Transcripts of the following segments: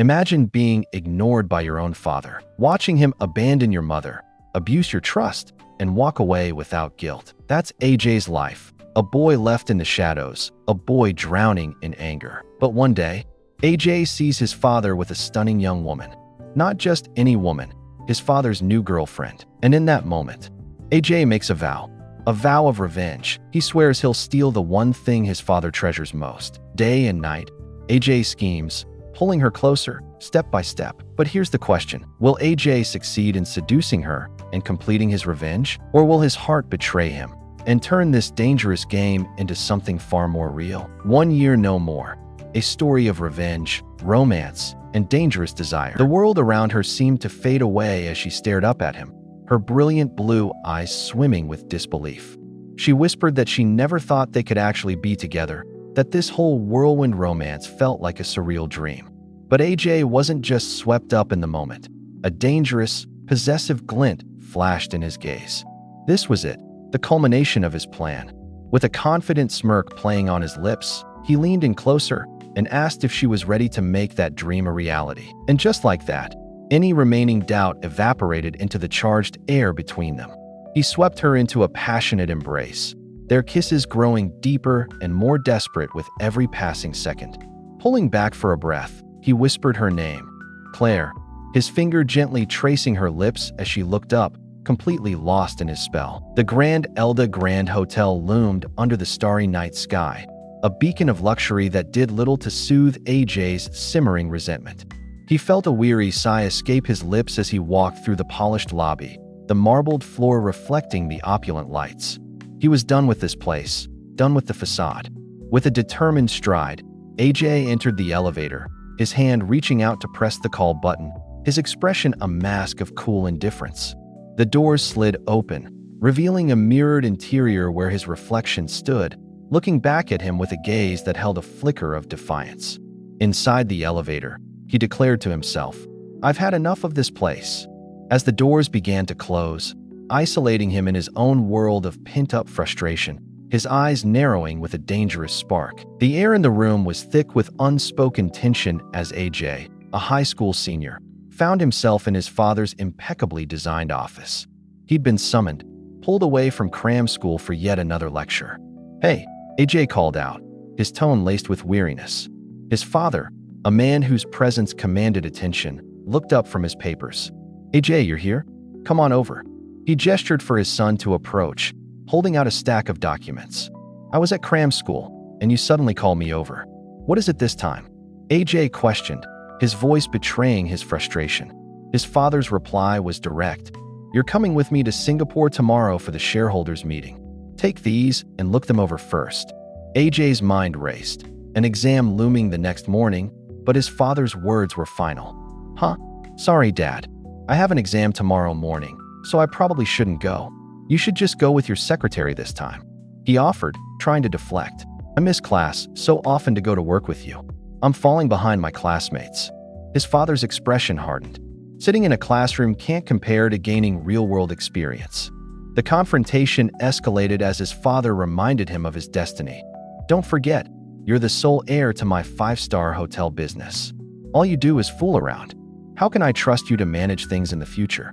Imagine being ignored by your own father, watching him abandon your mother, abuse your trust, and walk away without guilt. That's AJ's life. A boy left in the shadows, a boy drowning in anger. But one day, AJ sees his father with a stunning young woman. Not just any woman, his father's new girlfriend. And in that moment, AJ makes a vow of revenge. He swears he'll steal the one thing his father treasures most. Day and night, AJ schemes, pulling her closer, step by step. But here's the question. Will AJ succeed in seducing her and completing his revenge? Or will his heart betray him and turn this dangerous game into something far more real? 1 Year No More. A story of revenge, romance, and dangerous desire. The world around her seemed to fade away as she stared up at him, her brilliant blue eyes swimming with disbelief. She whispered that she never thought they could actually be together, that this whole whirlwind romance felt like a surreal dream. But AJ wasn't just swept up in the moment. A dangerous, possessive glint flashed in his gaze. This was it, the culmination of his plan. With a confident smirk playing on his lips, he leaned in closer and asked if she was ready to make that dream a reality. And just like that, any remaining doubt evaporated into the charged air between them. He swept her into a passionate embrace, their kisses growing deeper and more desperate with every passing second. Pulling back for a breath, he whispered her name, Clare, his finger gently tracing her lips as she looked up, completely lost in his spell. The Grand Elda Grand Hotel loomed under the starry night sky, a beacon of luxury that did little to soothe AJ's simmering resentment. He felt a weary sigh escape his lips as he walked through the polished lobby, the marbled floor reflecting the opulent lights. He was done with this place, done with the facade. With a determined stride, AJ entered the elevator, his hand reaching out to press the call button, his expression a mask of cool indifference. The doors slid open, revealing a mirrored interior where his reflection stood, looking back at him with a gaze that held a flicker of defiance. Inside the elevator, he declared to himself, "I've had enough of this place." As the doors began to close, isolating him in his own world of pent-up frustration, his eyes narrowing with a dangerous spark. The air in the room was thick with unspoken tension as AJ, a high school senior, found himself in his father's impeccably designed office. He'd been summoned, pulled away from cram school for yet another lecture. "Hey," AJ called out, his tone laced with weariness. His father, a man whose presence commanded attention, looked up from his papers. "AJ, you're here? Come on over." He gestured for his son to approach, holding out a stack of documents. "I was at cram school, and you suddenly called me over. What is it this time?" AJ questioned, his voice betraying his frustration. His father's reply was direct. "You're coming with me to Singapore tomorrow for the shareholders' meeting. Take these and look them over first." AJ's mind raced, an exam looming the next morning, but his father's words were final. "Huh? Sorry, Dad. I have an exam tomorrow morning, so I probably shouldn't go. You should just go with your secretary this time," he offered, trying to deflect. "I miss class so often to go to work with you. I'm falling behind my classmates." His father's expression hardened. Sitting in a classroom can't compare to gaining real-world experience. The confrontation escalated as his father reminded him of his destiny. "Don't forget, you're the sole heir to my 5-star hotel business. All you do is fool around. How can I trust you to manage things in the future?"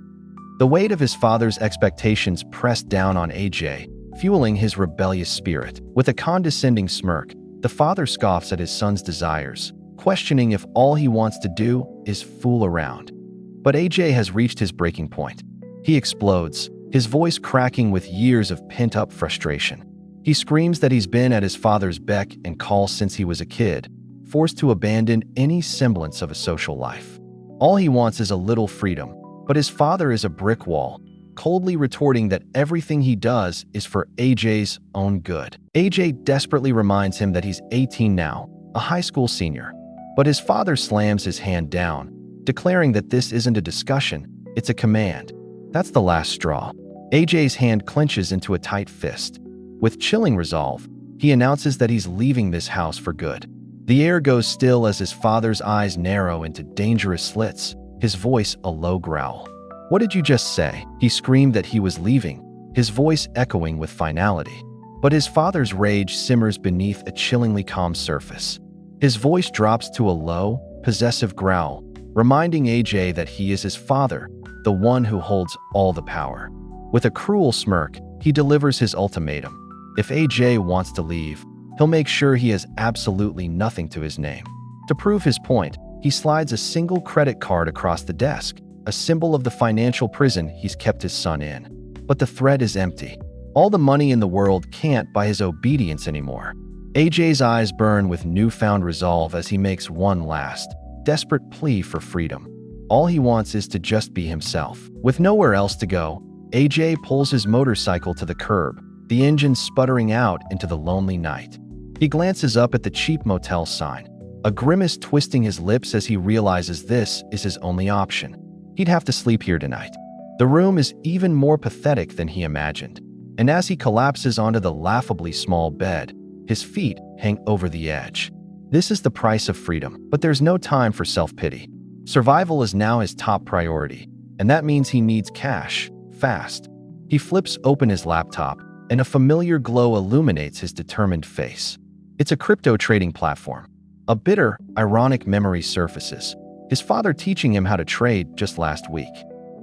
The weight of his father's expectations pressed down on AJ, fueling his rebellious spirit. With a condescending smirk, the father scoffs at his son's desires, questioning if all he wants to do is fool around. But AJ has reached his breaking point. He explodes, his voice cracking with years of pent-up frustration. He screams that he's been at his father's beck and call since he was a kid, forced to abandon any semblance of a social life. All he wants is a little freedom, but his father is a brick wall, coldly retorting that everything he does is for AJ's own good. AJ desperately reminds him that he's 18 now, a high school senior. But his father slams his hand down, declaring that this isn't a discussion, it's a command. That's the last straw. AJ's hand clenches into a tight fist. With chilling resolve, he announces that he's leaving this house for good. The air goes still as his father's eyes narrow into dangerous slits, his voice a low growl. "What did you just say?" He screamed that he was leaving, his voice echoing with finality. But his father's rage simmers beneath a chillingly calm surface. His voice drops to a low, possessive growl, reminding AJ that he is his father, the one who holds all the power. With a cruel smirk, he delivers his ultimatum. If AJ wants to leave, he'll make sure he has absolutely nothing to his name. To prove his point, he slides a single credit card across the desk, a symbol of the financial prison he's kept his son in. But the thread is empty. All the money in the world can't buy his obedience anymore. AJ's eyes burn with newfound resolve as he makes one last, desperate plea for freedom. All he wants is to just be himself. With nowhere else to go, AJ pulls his motorcycle to the curb, the engine sputtering out into the lonely night. He glances up at the cheap motel sign, a grimace twisting his lips as he realizes this is his only option. He'd have to sleep here tonight. The room is even more pathetic than he imagined, and as he collapses onto the laughably small bed, his feet hang over the edge. This is the price of freedom, but there's no time for self-pity. Survival is now his top priority, and that means he needs cash, fast. He flips open his laptop, and a familiar glow illuminates his determined face. It's a crypto trading platform. A bitter, ironic memory surfaces, his father teaching him how to trade just last week.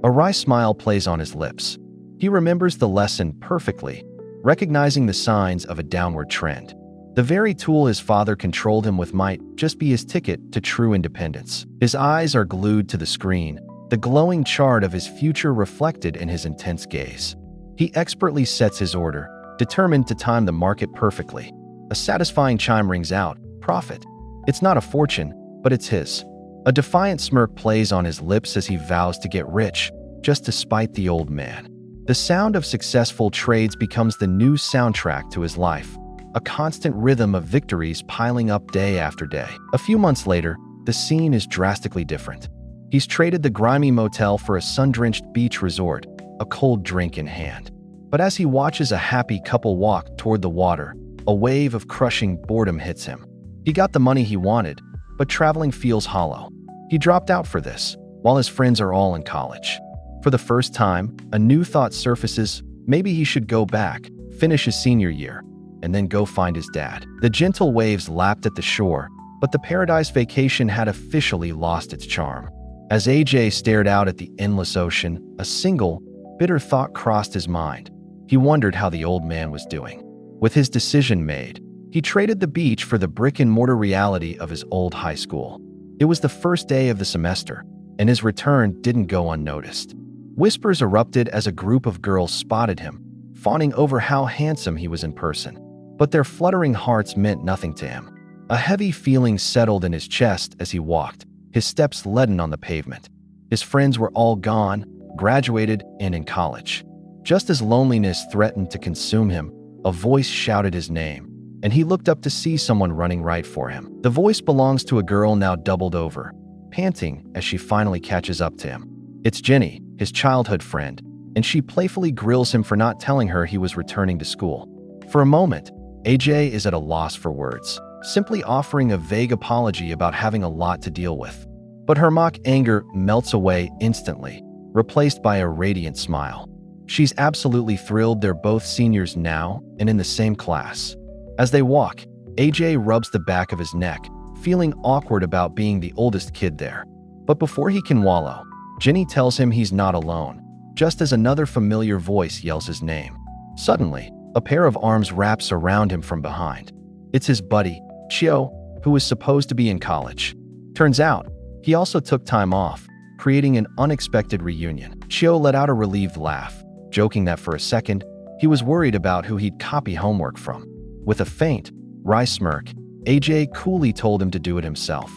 A wry smile plays on his lips. He remembers the lesson perfectly, recognizing the signs of a downward trend. The very tool his father controlled him with might just be his ticket to true independence. His eyes are glued to the screen, the glowing chart of his future reflected in his intense gaze. He expertly sets his order, determined to time the market perfectly. A satisfying chime rings out, profit. It's not a fortune, but it's his. A defiant smirk plays on his lips as he vows to get rich, just to spite the old man. The sound of successful trades becomes the new soundtrack to his life, a constant rhythm of victories piling up day after day. A few months later, the scene is drastically different. He's traded the grimy motel for a sun-drenched beach resort, a cold drink in hand. But as he watches a happy couple walk toward the water, a wave of crushing boredom hits him. He got the money he wanted, but traveling feels hollow. He dropped out for this, while his friends are all in college. For the first time, a new thought surfaces: maybe he should go back, finish his senior year, and then go find his dad. The gentle waves lapped at the shore, but the paradise vacation had officially lost its charm. As AJ stared out at the endless ocean, a single, bitter thought crossed his mind. He wondered how the old man was doing. With his decision made, he traded the beach for the brick-and-mortar reality of his old high school. It was the first day of the semester, and his return didn't go unnoticed. Whispers erupted as a group of girls spotted him, fawning over how handsome he was in person. But their fluttering hearts meant nothing to him. A heavy feeling settled in his chest as he walked, his steps leaden on the pavement. His friends were all gone, graduated, and in college. Just as loneliness threatened to consume him, a voice shouted his name, and he looked up to see someone running right for him. The voice belongs to a girl now doubled over, panting as she finally catches up to him. It's Jenny, his childhood friend, and she playfully grills him for not telling her he was returning to school. For a moment, AJ is at a loss for words, simply offering a vague apology about having a lot to deal with. But her mock anger melts away instantly, replaced by a radiant smile. She's absolutely thrilled they're both seniors now and in the same class. As they walk, AJ rubs the back of his neck, feeling awkward about being the oldest kid there. But before he can wallow, Jenny tells him he's not alone, just as another familiar voice yells his name. Suddenly, a pair of arms wraps around him from behind. It's his buddy, Chio, who was supposed to be in college. Turns out, he also took time off, creating an unexpected reunion. Chio let out a relieved laugh, joking that for a second, he was worried about who he'd copy homework from. With a faint, wry smirk, AJ coolly told him to do it himself.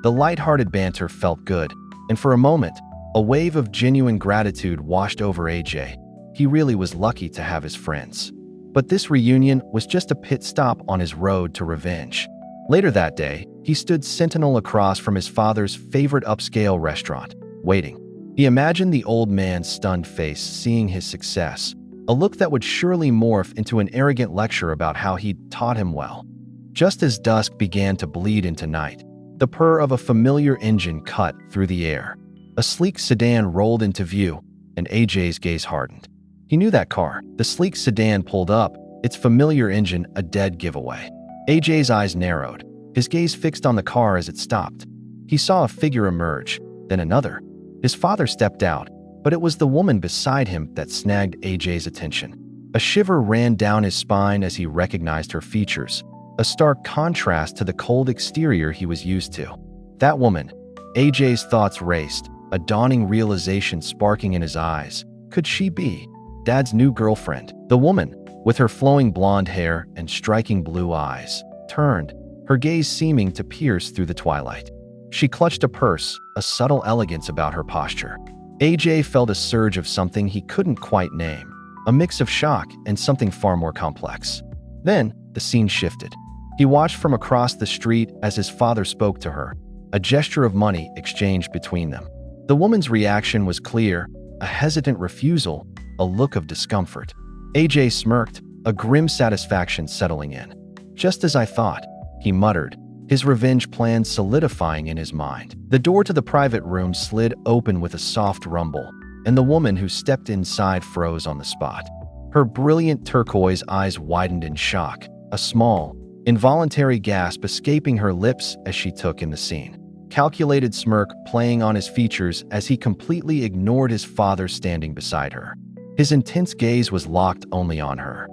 The lighthearted banter felt good, and for a moment, a wave of genuine gratitude washed over AJ. He really was lucky to have his friends. But this reunion was just a pit stop on his road to revenge. Later that day, he stood sentinel across from his father's favorite upscale restaurant, waiting. He imagined the old man's stunned face seeing his success, a look that would surely morph into an arrogant lecture about how he'd taught him well. Just as dusk began to bleed into night, the purr of a familiar engine cut through the air. A sleek sedan rolled into view, and AJ's gaze hardened. He knew that car. The sleek sedan pulled up, its familiar engine a dead giveaway. AJ's eyes narrowed, his gaze fixed on the car as it stopped. He saw a figure emerge, then another. His father stepped out, but it was the woman beside him that snagged AJ's attention. A shiver ran down his spine as he recognized her features, a stark contrast to the cold exterior he was used to. That woman. AJ's thoughts raced, a dawning realization sparking in his eyes. Could she be Dad's new girlfriend? The woman, with her flowing blonde hair and striking blue eyes, turned, her gaze seeming to pierce through the twilight. She clutched a purse, a subtle elegance about her posture. AJ felt a surge of something he couldn't quite name, a mix of shock and something far more complex. Then, the scene shifted. He watched from across the street as his father spoke to her, a gesture of money exchanged between them. The woman's reaction was clear, a hesitant refusal, a look of discomfort. AJ smirked, a grim satisfaction settling in. Just as I thought, he muttered, his revenge plans solidifying in his mind. The door to the private room slid open with a soft rumble, and the woman who stepped inside froze on the spot. Her brilliant turquoise eyes widened in shock, a small, involuntary gasp escaping her lips as she took in the scene. Calculated smirk playing on his features as he completely ignored his father standing beside her. His intense gaze was locked only on her.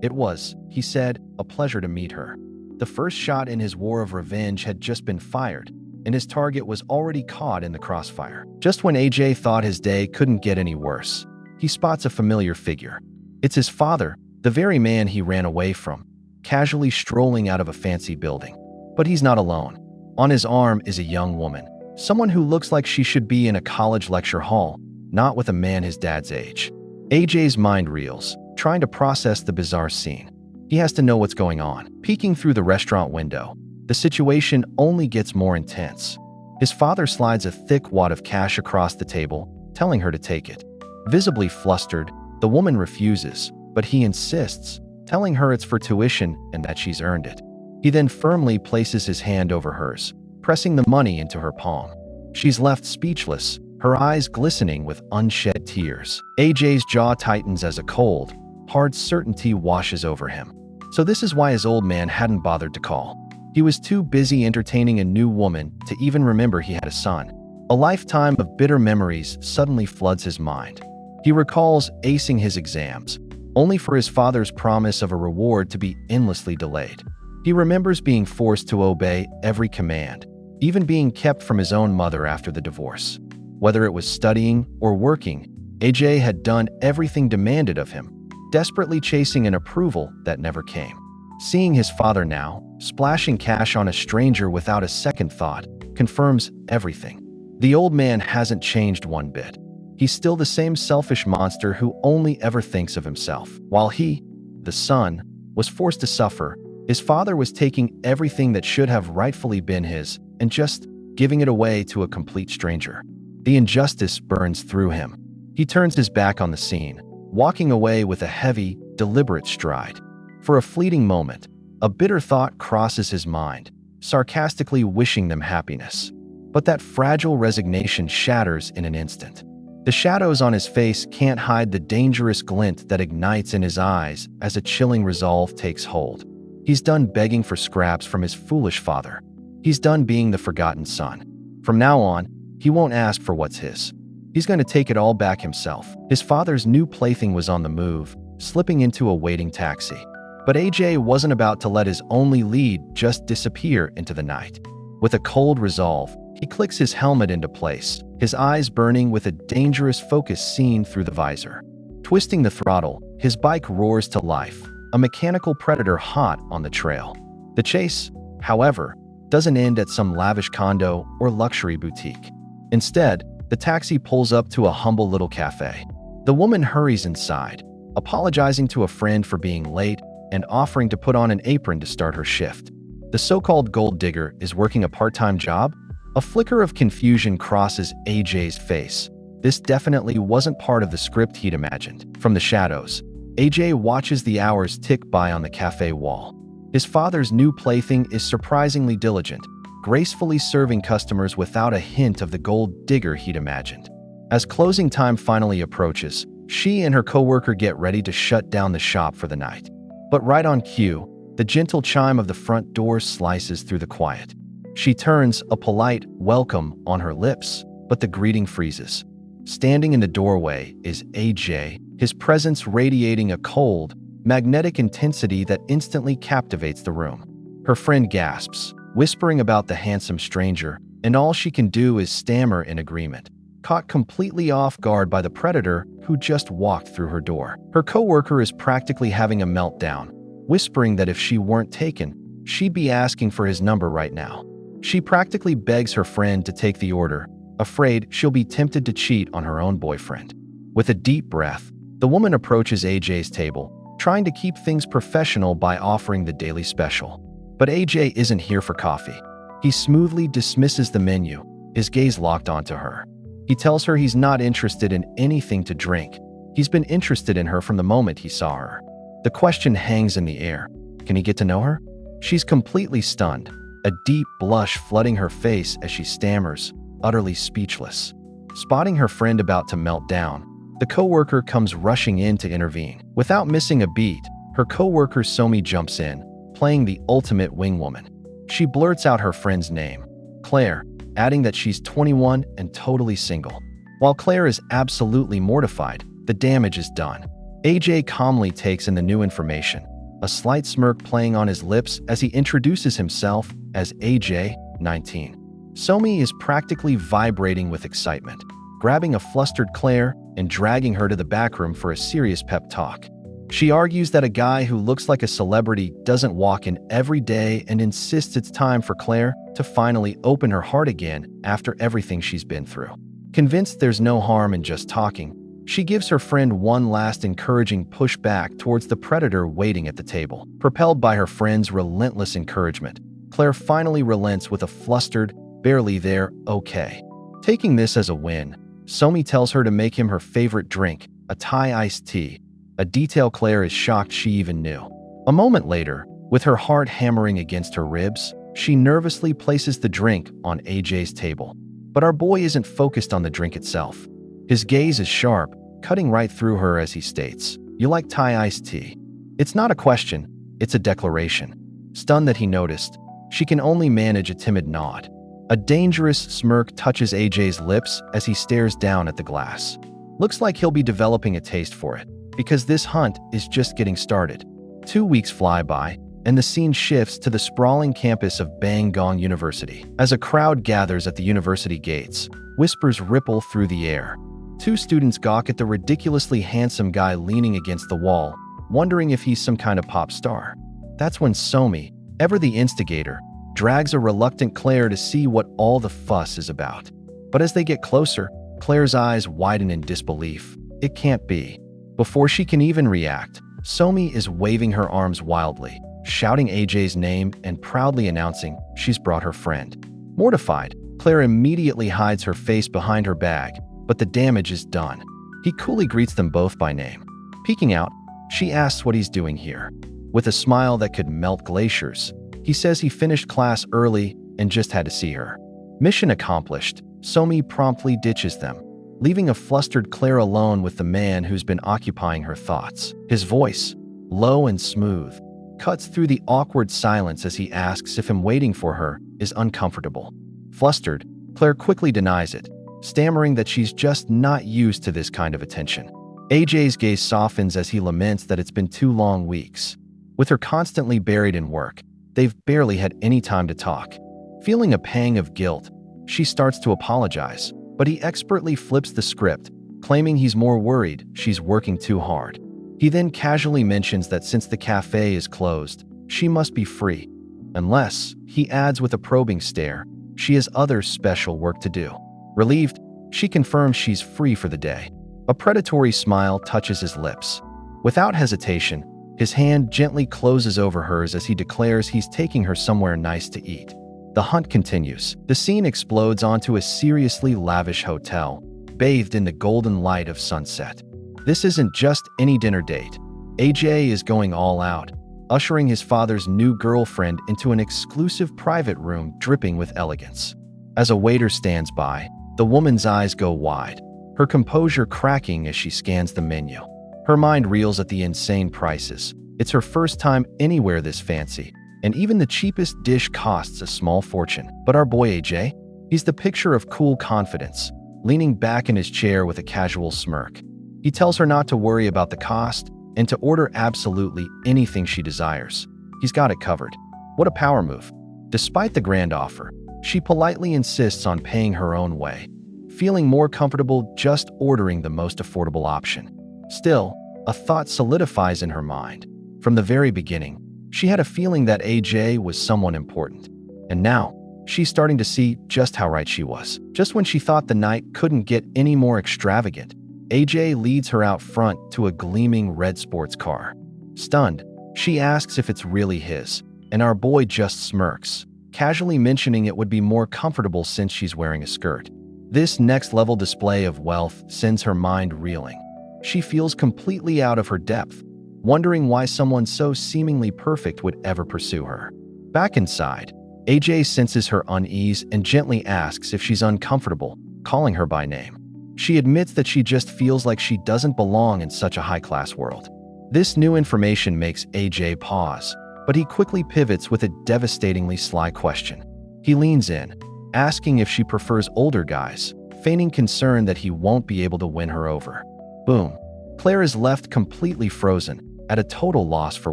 It was, he said, a pleasure to meet her. The first shot in his war of revenge had just been fired, and his target was already caught in the crossfire. Just when AJ thought his day couldn't get any worse, he spots a familiar figure. It's his father, the very man he ran away from, casually strolling out of a fancy building. But he's not alone. On his arm is a young woman, someone who looks like she should be in a college lecture hall, not with a man his dad's age. AJ's mind reels, trying to process the bizarre scene. He has to know what's going on. Peeking through the restaurant window, the situation only gets more intense. His father slides a thick wad of cash across the table, telling her to take it. Visibly flustered, the woman refuses, but he insists, telling her it's for tuition and that she's earned it. He then firmly places his hand over hers, pressing the money into her palm. She's left speechless, her eyes glistening with unshed tears. AJ's jaw tightens as a cold, hard certainty washes over him. So this is why his old man hadn't bothered to call. He was too busy entertaining a new woman to even remember he had a son. A lifetime of bitter memories suddenly floods his mind. He recalls acing his exams, only for his father's promise of a reward to be endlessly delayed. He remembers being forced to obey every command, even being kept from his own mother after the divorce. Whether it was studying or working, AJ had done everything demanded of him, desperately chasing an approval that never came. Seeing his father now, splashing cash on a stranger without a second thought, confirms everything. The old man hasn't changed one bit. He's still the same selfish monster who only ever thinks of himself. While he, the son, was forced to suffer, his father was taking everything that should have rightfully been his and just giving it away to a complete stranger. The injustice burns through him. He turns his back on the scene, walking away with a heavy, deliberate stride. For a fleeting moment, a bitter thought crosses his mind, sarcastically wishing them happiness. But that fragile resignation shatters in an instant. The shadows on his face can't hide the dangerous glint that ignites in his eyes as a chilling resolve takes hold. He's done begging for scraps from his foolish father. He's done being the forgotten son. From now on, he won't ask for what's his. He's going to take it all back himself. His father's new plaything was on the move, slipping into a waiting taxi. But AJ wasn't about to let his only lead just disappear into the night. With a cold resolve, he clicks his helmet into place, his eyes burning with a dangerous focus seen through the visor. Twisting the throttle, his bike roars to life, a mechanical predator hot on the trail. The chase, however, doesn't end at some lavish condo or luxury boutique. Instead, the taxi pulls up to a humble little cafe. The woman hurries inside, apologizing to a friend for being late and offering to put on an apron to start her shift. The so-called gold digger is working a part-time job? A flicker of confusion crosses AJ's face. This definitely wasn't part of the script he'd imagined. From the shadows, AJ watches the hours tick by on the cafe wall. His father's new plaything is surprisingly diligent, gracefully serving customers without a hint of the gold digger he'd imagined. As closing time finally approaches, she and her coworker get ready to shut down the shop for the night. But right on cue, the gentle chime of the front door slices through the quiet. She turns, a polite welcome on her lips, but the greeting freezes. Standing in the doorway is AJ, his presence radiating a cold, magnetic intensity that instantly captivates the room. Her friend gasps, whispering about the handsome stranger, and all she can do is stammer in agreement. Caught completely off guard by the predator who just walked through her door. Her coworker is practically having a meltdown, whispering that if she weren't taken, she'd be asking for his number right now. She practically begs her friend to take the order, afraid she'll be tempted to cheat on her own boyfriend. With a deep breath, the woman approaches AJ's table, trying to keep things professional by offering the daily special. But AJ isn't here for coffee. He smoothly dismisses the menu, his gaze locked onto her. He tells her he's not interested in anything to drink. He's been interested in her from the moment he saw her. The question hangs in the air. Can he get to know her? She's completely stunned, a deep blush flooding her face as she stammers, utterly speechless. Spotting her friend about to melt down, the coworker comes rushing in to intervene. Without missing a beat, her coworker Somi jumps in, playing the ultimate wingwoman. She blurts out her friend's name, Claire, adding that she's 21 and totally single. While Claire is absolutely mortified, the damage is done. AJ calmly takes in the new information, a slight smirk playing on his lips as he introduces himself as AJ, 19. Somi is practically vibrating with excitement, grabbing a flustered Claire and dragging her to the back room for a serious pep talk. She argues that a guy who looks like a celebrity doesn't walk in every day and insists it's time for Claire to finally open her heart again after everything she's been through. Convinced there's no harm in just talking, she gives her friend one last encouraging push back towards the predator waiting at the table. Propelled by her friend's relentless encouragement, Claire finally relents with a flustered, barely there, okay. Taking this as a win, Somi tells her to make him her favorite drink, a Thai iced tea, a detail Claire is shocked she even knew. A moment later, with her heart hammering against her ribs, she nervously places the drink on AJ's table. But our boy isn't focused on the drink itself. His gaze is sharp, cutting right through her as he states, "You like Thai iced tea?" It's not a question, it's a declaration. Stunned that he noticed, she can only manage a timid nod. A dangerous smirk touches AJ's lips as he stares down at the glass. Looks like he'll be developing a taste for it, because this hunt is just getting started. 2 weeks fly by, and the scene shifts to the sprawling campus of Bangkok University. As a crowd gathers at the university gates, whispers ripple through the air. 2 students gawk at the ridiculously handsome guy leaning against the wall, wondering if he's some kind of pop star. That's when Somi, ever the instigator, drags a reluctant Claire to see what all the fuss is about. But as they get closer, Claire's eyes widen in disbelief. It can't be. Before she can even react, Somi is waving her arms wildly, shouting AJ's name and proudly announcing she's brought her friend. Mortified, Claire immediately hides her face behind her bag, but the damage is done. He coolly greets them both by name. Peeking out, she asks what he's doing here. With a smile that could melt glaciers, he says he finished class early and just had to see her. Mission accomplished, Somi promptly ditches them, leaving a flustered Claire alone with the man who's been occupying her thoughts. His voice, low and smooth, cuts through the awkward silence as he asks if him waiting for her is uncomfortable. Flustered, Claire quickly denies it, stammering that she's just not used to this kind of attention. AJ's gaze softens as he laments that it's been 2 long weeks. With her constantly buried in work, they've barely had any time to talk. Feeling a pang of guilt, she starts to apologize, but he expertly flips the script, claiming he's more worried she's working too hard. He then casually mentions that since the cafe is closed, she must be free. Unless, he adds with a probing stare, she has other special work to do. Relieved, she confirms she's free for the day. A predatory smile touches his lips. Without hesitation, his hand gently closes over hers as he declares he's taking her somewhere nice to eat. The hunt continues. The scene explodes onto a seriously lavish hotel, bathed in the golden light of sunset. This isn't just any dinner date. AJ is going all out, ushering his father's new girlfriend into an exclusive private room dripping with elegance. As a waiter stands by, the woman's eyes go wide, her composure cracking as she scans the menu. Her mind reels at the insane prices. It's her first time anywhere this fancy, and even the cheapest dish costs a small fortune. But our boy AJ? He's the picture of cool confidence, leaning back in his chair with a casual smirk. He tells her not to worry about the cost and to order absolutely anything she desires. He's got it covered. What a power move. Despite the grand offer, she politely insists on paying her own way, feeling more comfortable just ordering the most affordable option. Still, a thought solidifies in her mind. From the very beginning, she had a feeling that AJ was someone important. And now, she's starting to see just how right she was. Just when she thought the night couldn't get any more extravagant, AJ leads her out front to a gleaming red sports car. Stunned, she asks if it's really his, and our boy just smirks, casually mentioning it would be more comfortable since she's wearing a skirt. This next-level display of wealth sends her mind reeling. She feels completely out of her depth, wondering why someone so seemingly perfect would ever pursue her. Back inside, AJ senses her unease and gently asks if she's uncomfortable, calling her by name. She admits that she just feels like she doesn't belong in such a high-class world. This new information makes AJ pause, but he quickly pivots with a devastatingly sly question. He leans in, asking if she prefers older guys, feigning concern that he won't be able to win her over. Boom. Claire is left completely frozen, at a total loss for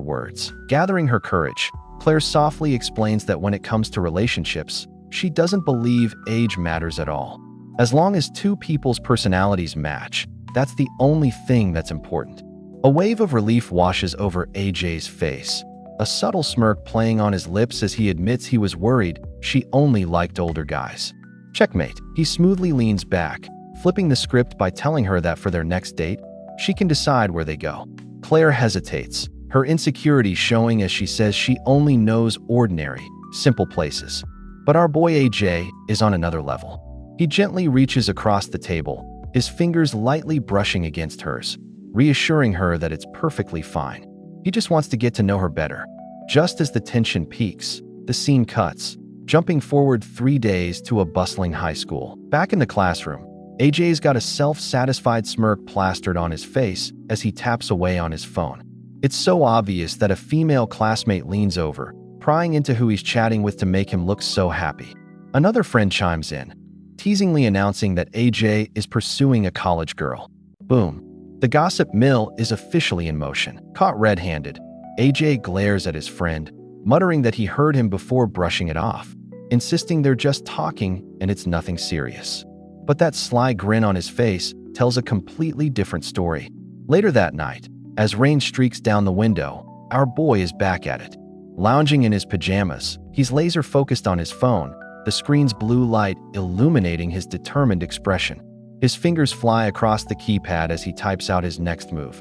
words. Gathering her courage, Claire softly explains that when it comes to relationships, she doesn't believe age matters at all. As long as two people's personalities match, that's the only thing that's important. A wave of relief washes over AJ's face, a subtle smirk playing on his lips as he admits he was worried she only liked older guys. Checkmate. He smoothly leans back, flipping the script by telling her that for their next date, she can decide where they go. Claire hesitates, her insecurity showing as she says she only knows ordinary, simple places. But our boy AJ is on another level. He gently reaches across the table, his fingers lightly brushing against hers, reassuring her that it's perfectly fine. He just wants to get to know her better. Just as the tension peaks, the scene cuts, jumping forward 3 days to a bustling high school. Back in the classroom, AJ's got a self-satisfied smirk plastered on his face as he taps away on his phone. It's so obvious that a female classmate leans over, prying into who he's chatting with to make him look so happy. Another friend chimes in, teasingly announcing that AJ is pursuing a college girl. Boom. The gossip mill is officially in motion. Caught red-handed, AJ glares at his friend, muttering that he heard him before brushing it off, insisting they're just talking and it's nothing serious. But that sly grin on his face tells a completely different story. Later that night, as rain streaks down the window, our boy is back at it. Lounging in his pajamas, he's laser-focused on his phone, the screen's blue light illuminating his determined expression. His fingers fly across the keypad as he types out his next move.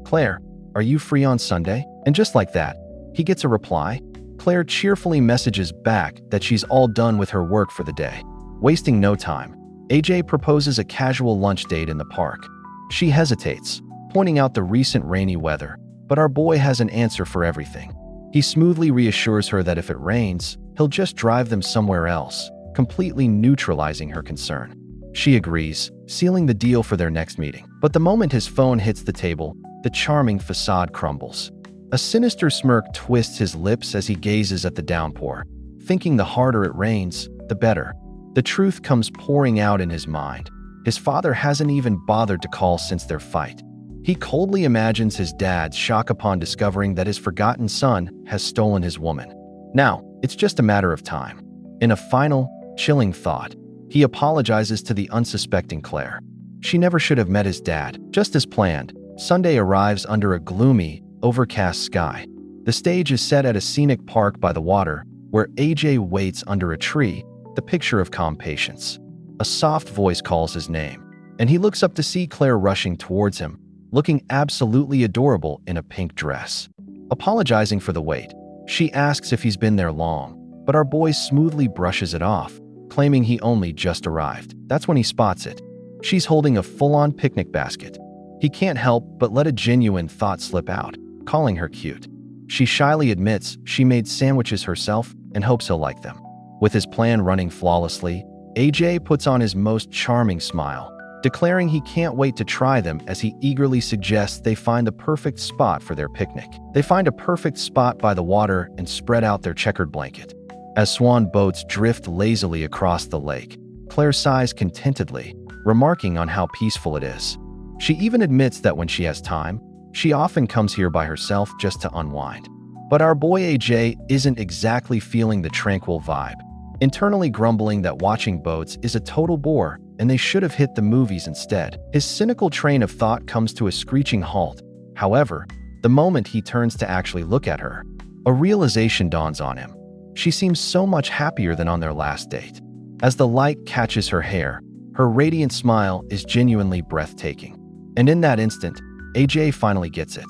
"Claire, are you free on Sunday?" And just like that, he gets a reply. Claire cheerfully messages back that she's all done with her work for the day. Wasting no time, AJ proposes a casual lunch date in the park. She hesitates, pointing out the recent rainy weather, but our boy has an answer for everything. He smoothly reassures her that if it rains, he'll just drive them somewhere else, completely neutralizing her concern. She agrees, sealing the deal for their next meeting. But the moment his phone hits the table, the charming facade crumbles. A sinister smirk twists his lips as he gazes at the downpour, thinking the harder it rains, the better. The truth comes pouring out in his mind. His father hasn't even bothered to call since their fight. He coldly imagines his dad's shock upon discovering that his forgotten son has stolen his woman. Now, it's just a matter of time. In a final, chilling thought, he apologizes to the unsuspecting Claire. She never should have met his dad. Just as planned, Sunday arrives under a gloomy, overcast sky. The stage is set at a scenic park by the water, where AJ waits under a tree, the picture of calm patience. A soft voice calls his name, and he looks up to see Claire rushing towards him, looking absolutely adorable in a pink dress. Apologizing for the wait, she asks if he's been there long, but our boy smoothly brushes it off, claiming he only just arrived. That's when he spots it. She's holding a full-on picnic basket. He can't help but let a genuine thought slip out, calling her cute. She shyly admits she made sandwiches herself and hopes he'll like them. With his plan running flawlessly, AJ puts on his most charming smile, declaring he can't wait to try them as he eagerly suggests they find the perfect spot for their picnic. They find a perfect spot by the water and spread out their checkered blanket. As swan boats drift lazily across the lake, Claire sighs contentedly, remarking on how peaceful it is. She even admits that when she has time, she often comes here by herself just to unwind. But our boy AJ isn't exactly feeling the tranquil vibe, internally grumbling that watching boats is a total bore and they should have hit the movies instead. His cynical train of thought comes to a screeching halt. However, the moment he turns to actually look at her, a realization dawns on him. She seems so much happier than on their last date. As the light catches her hair, her radiant smile is genuinely breathtaking. And in that instant, AJ finally gets it.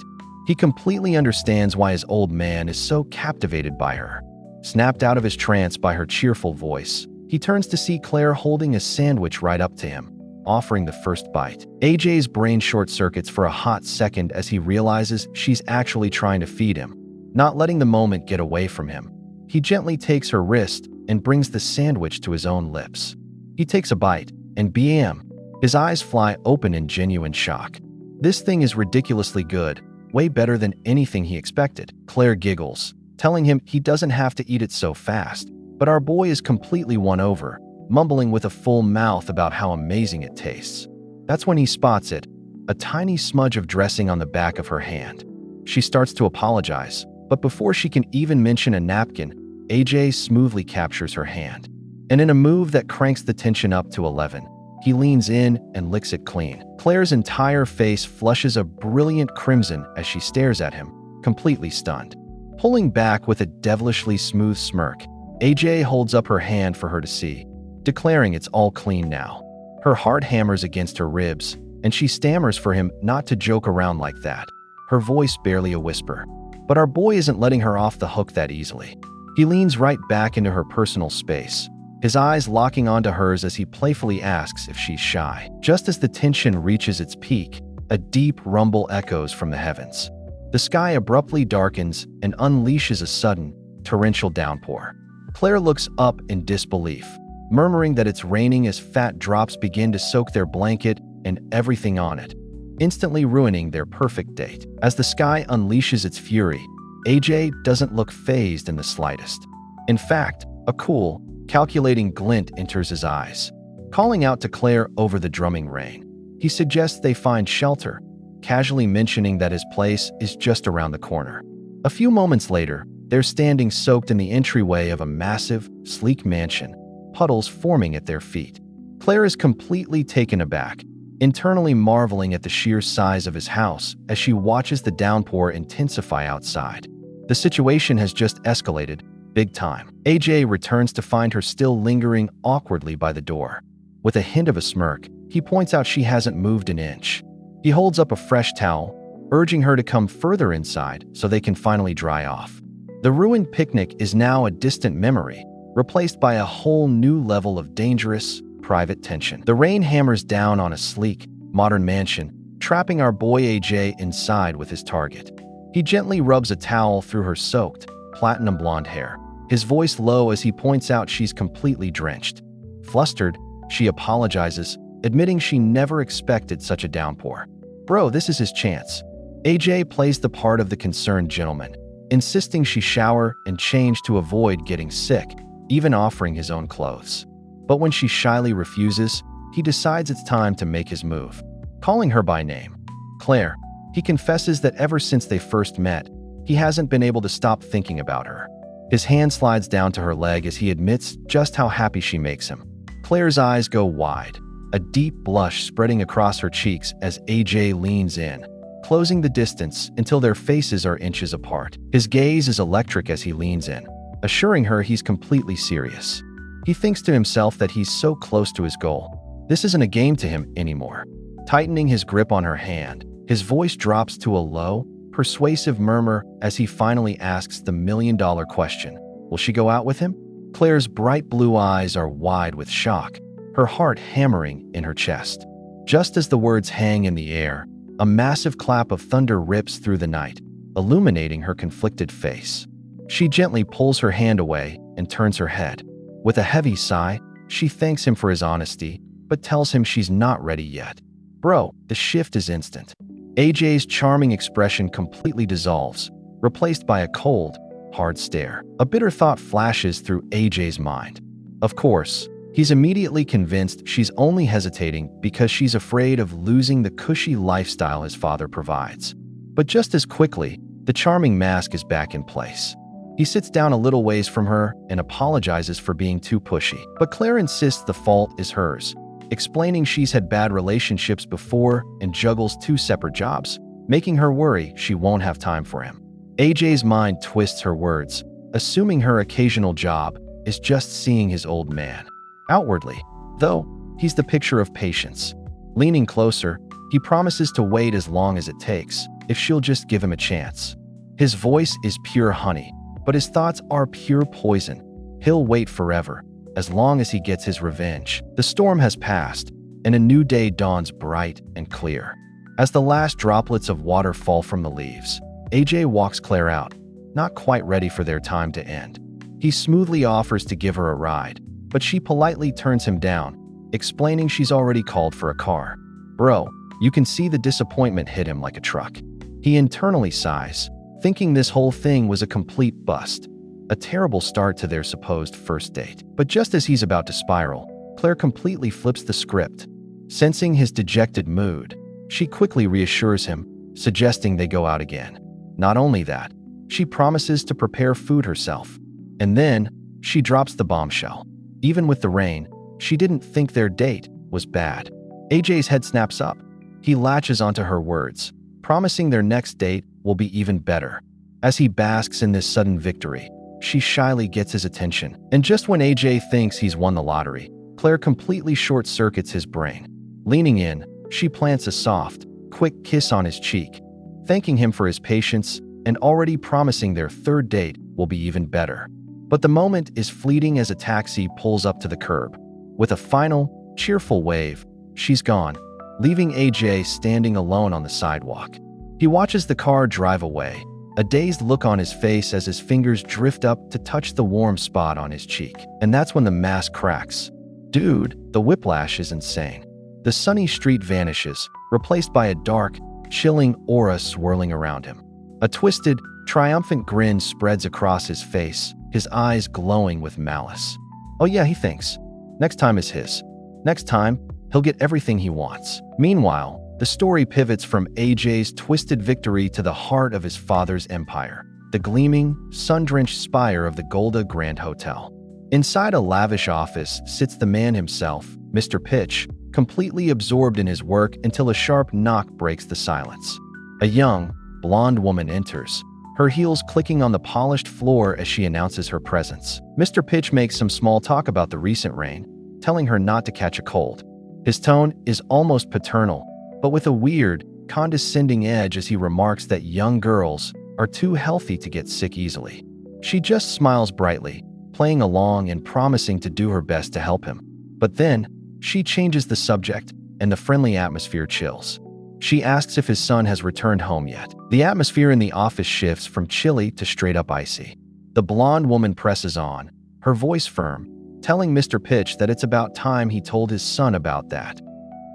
He completely understands why his old man is so captivated by her. Snapped out of his trance by her cheerful voice, he turns to see Claire holding a sandwich right up to him, offering the first bite. AJ's brain short-circuits for a hot second as he realizes she's actually trying to feed him, not letting the moment get away from him. He gently takes her wrist and brings the sandwich to his own lips. He takes a bite, and bam! His eyes fly open in genuine shock. This thing is ridiculously good, way better than anything he expected. Claire giggles, telling him he doesn't have to eat it so fast, but our boy is completely won over, mumbling with a full mouth about how amazing it tastes. That's when he spots it, a tiny smudge of dressing on the back of her hand. She starts to apologize, but before she can even mention a napkin, AJ smoothly captures her hand. And in a move that cranks the tension up to 11, he leans in and licks it clean. Claire's entire face flushes a brilliant crimson as she stares at him, completely stunned. Pulling back with a devilishly smooth smirk, AJ holds up her hand for her to see, declaring it's all clean now. Her heart hammers against her ribs, and she stammers for him not to joke around like that, her voice barely a whisper. But our boy isn't letting her off the hook that easily. He leans right back into her personal space, his eyes locking onto hers as he playfully asks if she's shy. Just as the tension reaches its peak, a deep rumble echoes from the heavens. The sky abruptly darkens and unleashes a sudden, torrential downpour. Claire looks up in disbelief, murmuring that it's raining as fat drops begin to soak their blanket and everything on it, instantly ruining their perfect date. As the sky unleashes its fury, AJ doesn't look fazed in the slightest. In fact, a cool, calculating glint enters his eyes. Calling out to Claire over the drumming rain, he suggests they find shelter, casually mentioning that his place is just around the corner. A few moments later, they're standing soaked in the entryway of a massive, sleek mansion, puddles forming at their feet. Claire is completely taken aback, internally marveling at the sheer size of his house as she watches the downpour intensify outside. The situation has just escalated, big time. AJ returns to find her still lingering awkwardly by the door. With a hint of a smirk, he points out she hasn't moved an inch. He holds up a fresh towel, urging her to come further inside so they can finally dry off. The ruined picnic is now a distant memory, replaced by a whole new level of dangerous, private tension. The rain hammers down on a sleek, modern mansion, trapping our boy AJ inside with his target. He gently rubs a towel through her soaked, platinum blonde hair, his voice low as he points out she's completely drenched. Flustered, she apologizes, admitting she never expected such a downpour. Bro, this is his chance. AJ plays the part of the concerned gentleman, insisting she shower and change to avoid getting sick, even offering his own clothes. But when she shyly refuses, he decides it's time to make his move. Calling her by name, Claire, he confesses that ever since they first met, he hasn't been able to stop thinking about her. His hand slides down to her leg as he admits just how happy she makes him. Claire's eyes go wide, a deep blush spreading across her cheeks as AJ leans in, closing the distance until their faces are inches apart. His gaze is electric as he leans in, assuring her he's completely serious. He thinks to himself that he's so close to his goal. This isn't a game to him anymore. Tightening his grip on her hand, his voice drops to a low, persuasive murmur as he finally asks the million-dollar question. Will she go out with him? Claire's bright blue eyes are wide with shock, her heart hammering in her chest. Just as the words hang in the air, a massive clap of thunder rips through the night, illuminating her conflicted face. She gently pulls her hand away and turns her head. With a heavy sigh, she thanks him for his honesty, but tells him she's not ready yet. Bro, the shift is instant. AJ's charming expression completely dissolves, replaced by a cold, hard stare. A bitter thought flashes through AJ's mind. Of course, he's immediately convinced she's only hesitating because she's afraid of losing the cushy lifestyle his father provides. But just as quickly, the charming mask is back in place. He sits down a little ways from her and apologizes for being too pushy. But Claire insists the fault is hers, explaining she's had bad relationships before and juggles 2 separate jobs, making her worry she won't have time for him. AJ's mind twists her words, assuming her occasional job is just seeing his old man. Outwardly, though, he's the picture of patience. Leaning closer, he promises to wait as long as it takes, if she'll just give him a chance. His voice is pure honey, but his thoughts are pure poison. He'll wait forever, as long as he gets his revenge. The storm has passed, and a new day dawns bright and clear. As the last droplets of water fall from the leaves, AJ walks Claire out, not quite ready for their time to end. He smoothly offers to give her a ride, but she politely turns him down, explaining she's already called for a car. Bro, you can see the disappointment hit him like a truck. He internally sighs, thinking this whole thing was a complete bust. A terrible start to their supposed first date. But just as he's about to spiral, Claire completely flips the script. Sensing his dejected mood, she quickly reassures him, suggesting they go out again. Not only that, she promises to prepare food herself. And then, she drops the bombshell. Even with the rain, she didn't think their date was bad. AJ's head snaps up. He latches onto her words, promising their next date will be even better. As he basks in this sudden victory, she shyly gets his attention. And just when AJ thinks he's won the lottery, Claire completely short-circuits his brain. Leaning in, she plants a soft, quick kiss on his cheek, thanking him for his patience and already promising their third date will be even better. But the moment is fleeting as a taxi pulls up to the curb. With a final, cheerful wave, she's gone, leaving AJ standing alone on the sidewalk. He watches the car drive away, a dazed look on his face as his fingers drift up to touch the warm spot on his cheek. And that's when the mask cracks. Dude, the whiplash is insane. The sunny street vanishes, replaced by a dark, chilling aura swirling around him. A twisted, triumphant grin spreads across his face, his eyes glowing with malice. Oh yeah, he thinks. Next time is his. Next time, he'll get everything he wants. Meanwhile, the story pivots from AJ's twisted victory to the heart of his father's empire, the gleaming, sun-drenched spire of the Golda Grand Hotel. Inside a lavish office sits the man himself, Mr. Pitch, completely absorbed in his work until a sharp knock breaks the silence. A young, blonde woman enters, her heels clicking on the polished floor as she announces her presence. Mr. Pitch makes some small talk about the recent rain, telling her not to catch a cold. His tone is almost paternal, but with a weird, condescending edge as he remarks that young girls are too healthy to get sick easily. She just smiles brightly, playing along and promising to do her best to help him. But then, she changes the subject, and the friendly atmosphere chills. She asks if his son has returned home yet. The atmosphere in the office shifts from chilly to straight-up icy. The blonde woman presses on, her voice firm, telling Mr. Pitch that it's about time he told his son about that.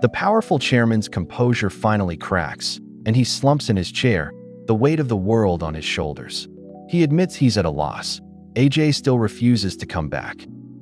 The powerful chairman's composure finally cracks, and he slumps in his chair, the weight of the world on his shoulders. He admits he's at a loss. AJ still refuses to come back.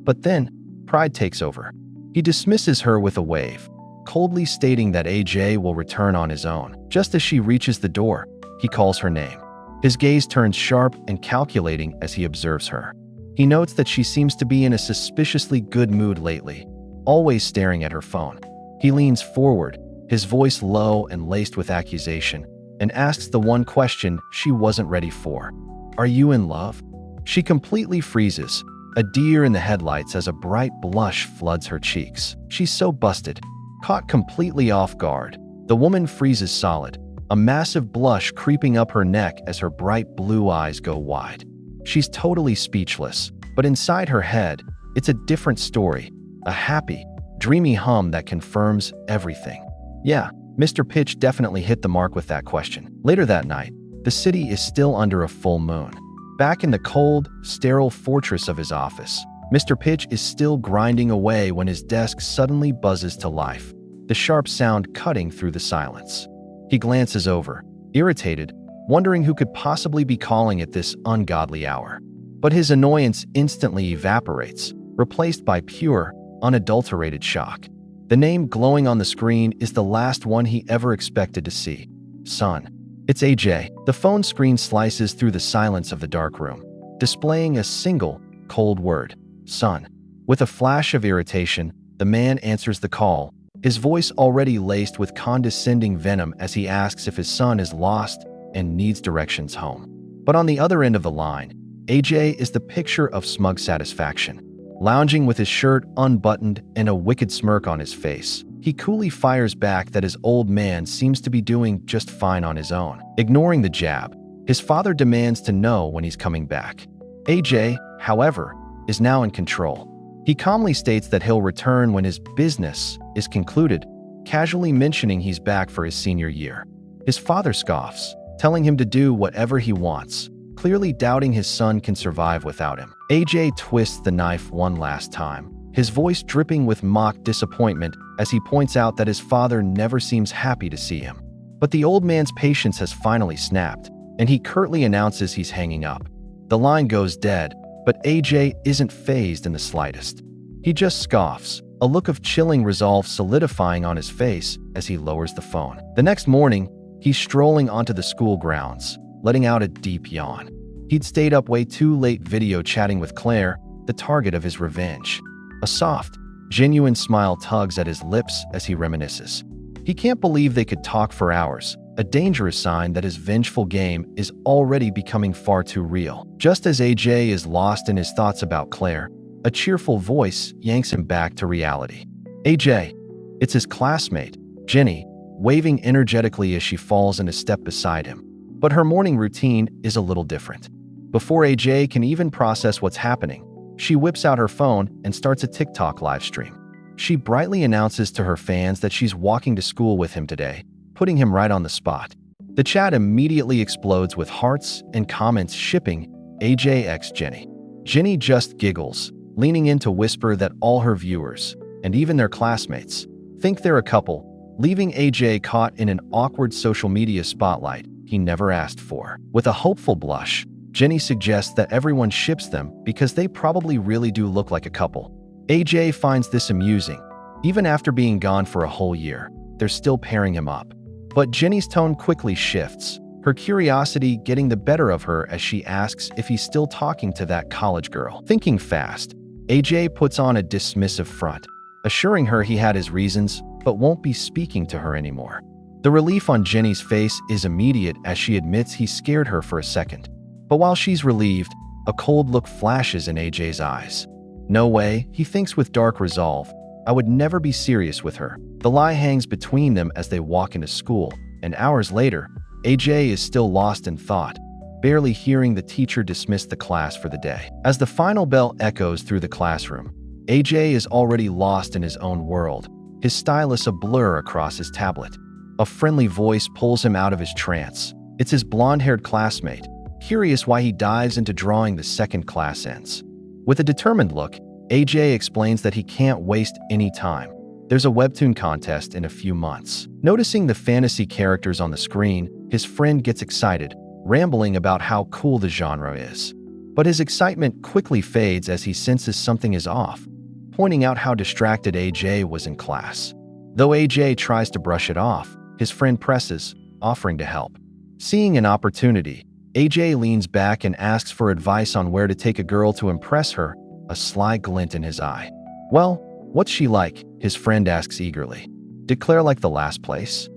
But then, pride takes over. He dismisses her with a wave, coldly stating that AJ will return on his own. Just as she reaches the door, he calls her name. His gaze turns sharp and calculating as he observes her. He notes that she seems to be in a suspiciously good mood lately, always staring at her phone. He leans forward, his voice low and laced with accusation, and asks the one question she wasn't ready for. Are you in love? She completely freezes, a deer in the headlights as a bright blush floods her cheeks. She's so busted, caught completely off guard. The woman freezes solid, a massive blush creeping up her neck as her bright blue eyes go wide. She's totally speechless, but inside her head, it's a different story, a happy, dreamy hum that confirms everything. Yeah, Mr. Pitch definitely hit the mark with that question. Later that night, the city is still under a full moon. Back in the cold, sterile fortress of his office, Mr. Pitch is still grinding away when his desk suddenly buzzes to life, the sharp sound cutting through the silence. He glances over, irritated, wondering who could possibly be calling at this ungodly hour. But his annoyance instantly evaporates, replaced by pure, unadulterated shock. The name glowing on the screen is the last one he ever expected to see. Son. It's AJ. The phone screen slices through the silence of the dark room, displaying a single, cold word. Son. With a flash of irritation, the man answers the call, his voice already laced with condescending venom as he asks if his son is lost and needs directions home. But on the other end of the line, AJ is the picture of smug satisfaction. Lounging with his shirt unbuttoned and a wicked smirk on his face, he coolly fires back that his old man seems to be doing just fine on his own. Ignoring the jab, his father demands to know when he's coming back. AJ, however, is now in control. He calmly states that he'll return when his business is concluded, casually mentioning he's back for his senior year. His father scoffs, telling him to do whatever he wants, clearly doubting his son can survive without him. AJ twists the knife one last time, his voice dripping with mock disappointment as he points out that his father never seems happy to see him. But the old man's patience has finally snapped, and he curtly announces he's hanging up. The line goes dead, but AJ isn't fazed in the slightest. He just scoffs, a look of chilling resolve solidifying on his face as he lowers the phone. The next morning, he's strolling onto the school grounds, letting out a deep yawn. He'd stayed up way too late video chatting with Claire, the target of his revenge. A soft, genuine smile tugs at his lips as he reminisces. He can't believe they could talk for hours, a dangerous sign that his vengeful game is already becoming far too real. Just as AJ is lost in his thoughts about Claire, a cheerful voice yanks him back to reality. AJ. It's his classmate, Jenny, waving energetically as she falls in a step beside him. But her morning routine is a little different. Before AJ can even process what's happening, she whips out her phone and starts a TikTok live stream. She brightly announces to her fans that she's walking to school with him today, putting him right on the spot. The chat immediately explodes with hearts and comments shipping AJ x Jenny. Jenny just giggles, leaning in to whisper that all her viewers, and even their classmates, think they're a couple, leaving AJ caught in an awkward social media spotlight he never asked for. With a hopeful blush, Jenny suggests that everyone ships them because they probably really do look like a couple. AJ finds this amusing. Even after being gone for a whole year, they're still pairing him up. But Jenny's tone quickly shifts, her curiosity getting the better of her as she asks if he's still talking to that college girl. Thinking fast, AJ puts on a dismissive front, assuring her he had his reasons but won't be speaking to her anymore. The relief on Jenny's face is immediate as she admits he scared her for a second. But while she's relieved, a cold look flashes in AJ's eyes. No way, he thinks with dark resolve. I would never be serious with her. The lie hangs between them as they walk into school, and hours later, AJ is still lost in thought, barely hearing the teacher dismiss the class for the day. As the final bell echoes through the classroom, AJ is already lost in his own world, his stylus a blur across his tablet. A friendly voice pulls him out of his trance. It's his blonde-haired classmate, curious why he dives into drawing the second class ends. With a determined look, AJ explains that he can't waste any time. There's a Webtoon contest in a few months. Noticing the fantasy characters on the screen, his friend gets excited, rambling about how cool the genre is. But his excitement quickly fades as he senses something is off, pointing out how distracted AJ was in class. Though AJ tries to brush it off, his friend presses, offering to help. Seeing an opportunity, AJ leans back and asks for advice on where to take a girl to impress her, a sly glint in his eye. Well, what's she like? His friend asks eagerly. Did Clare like the last place?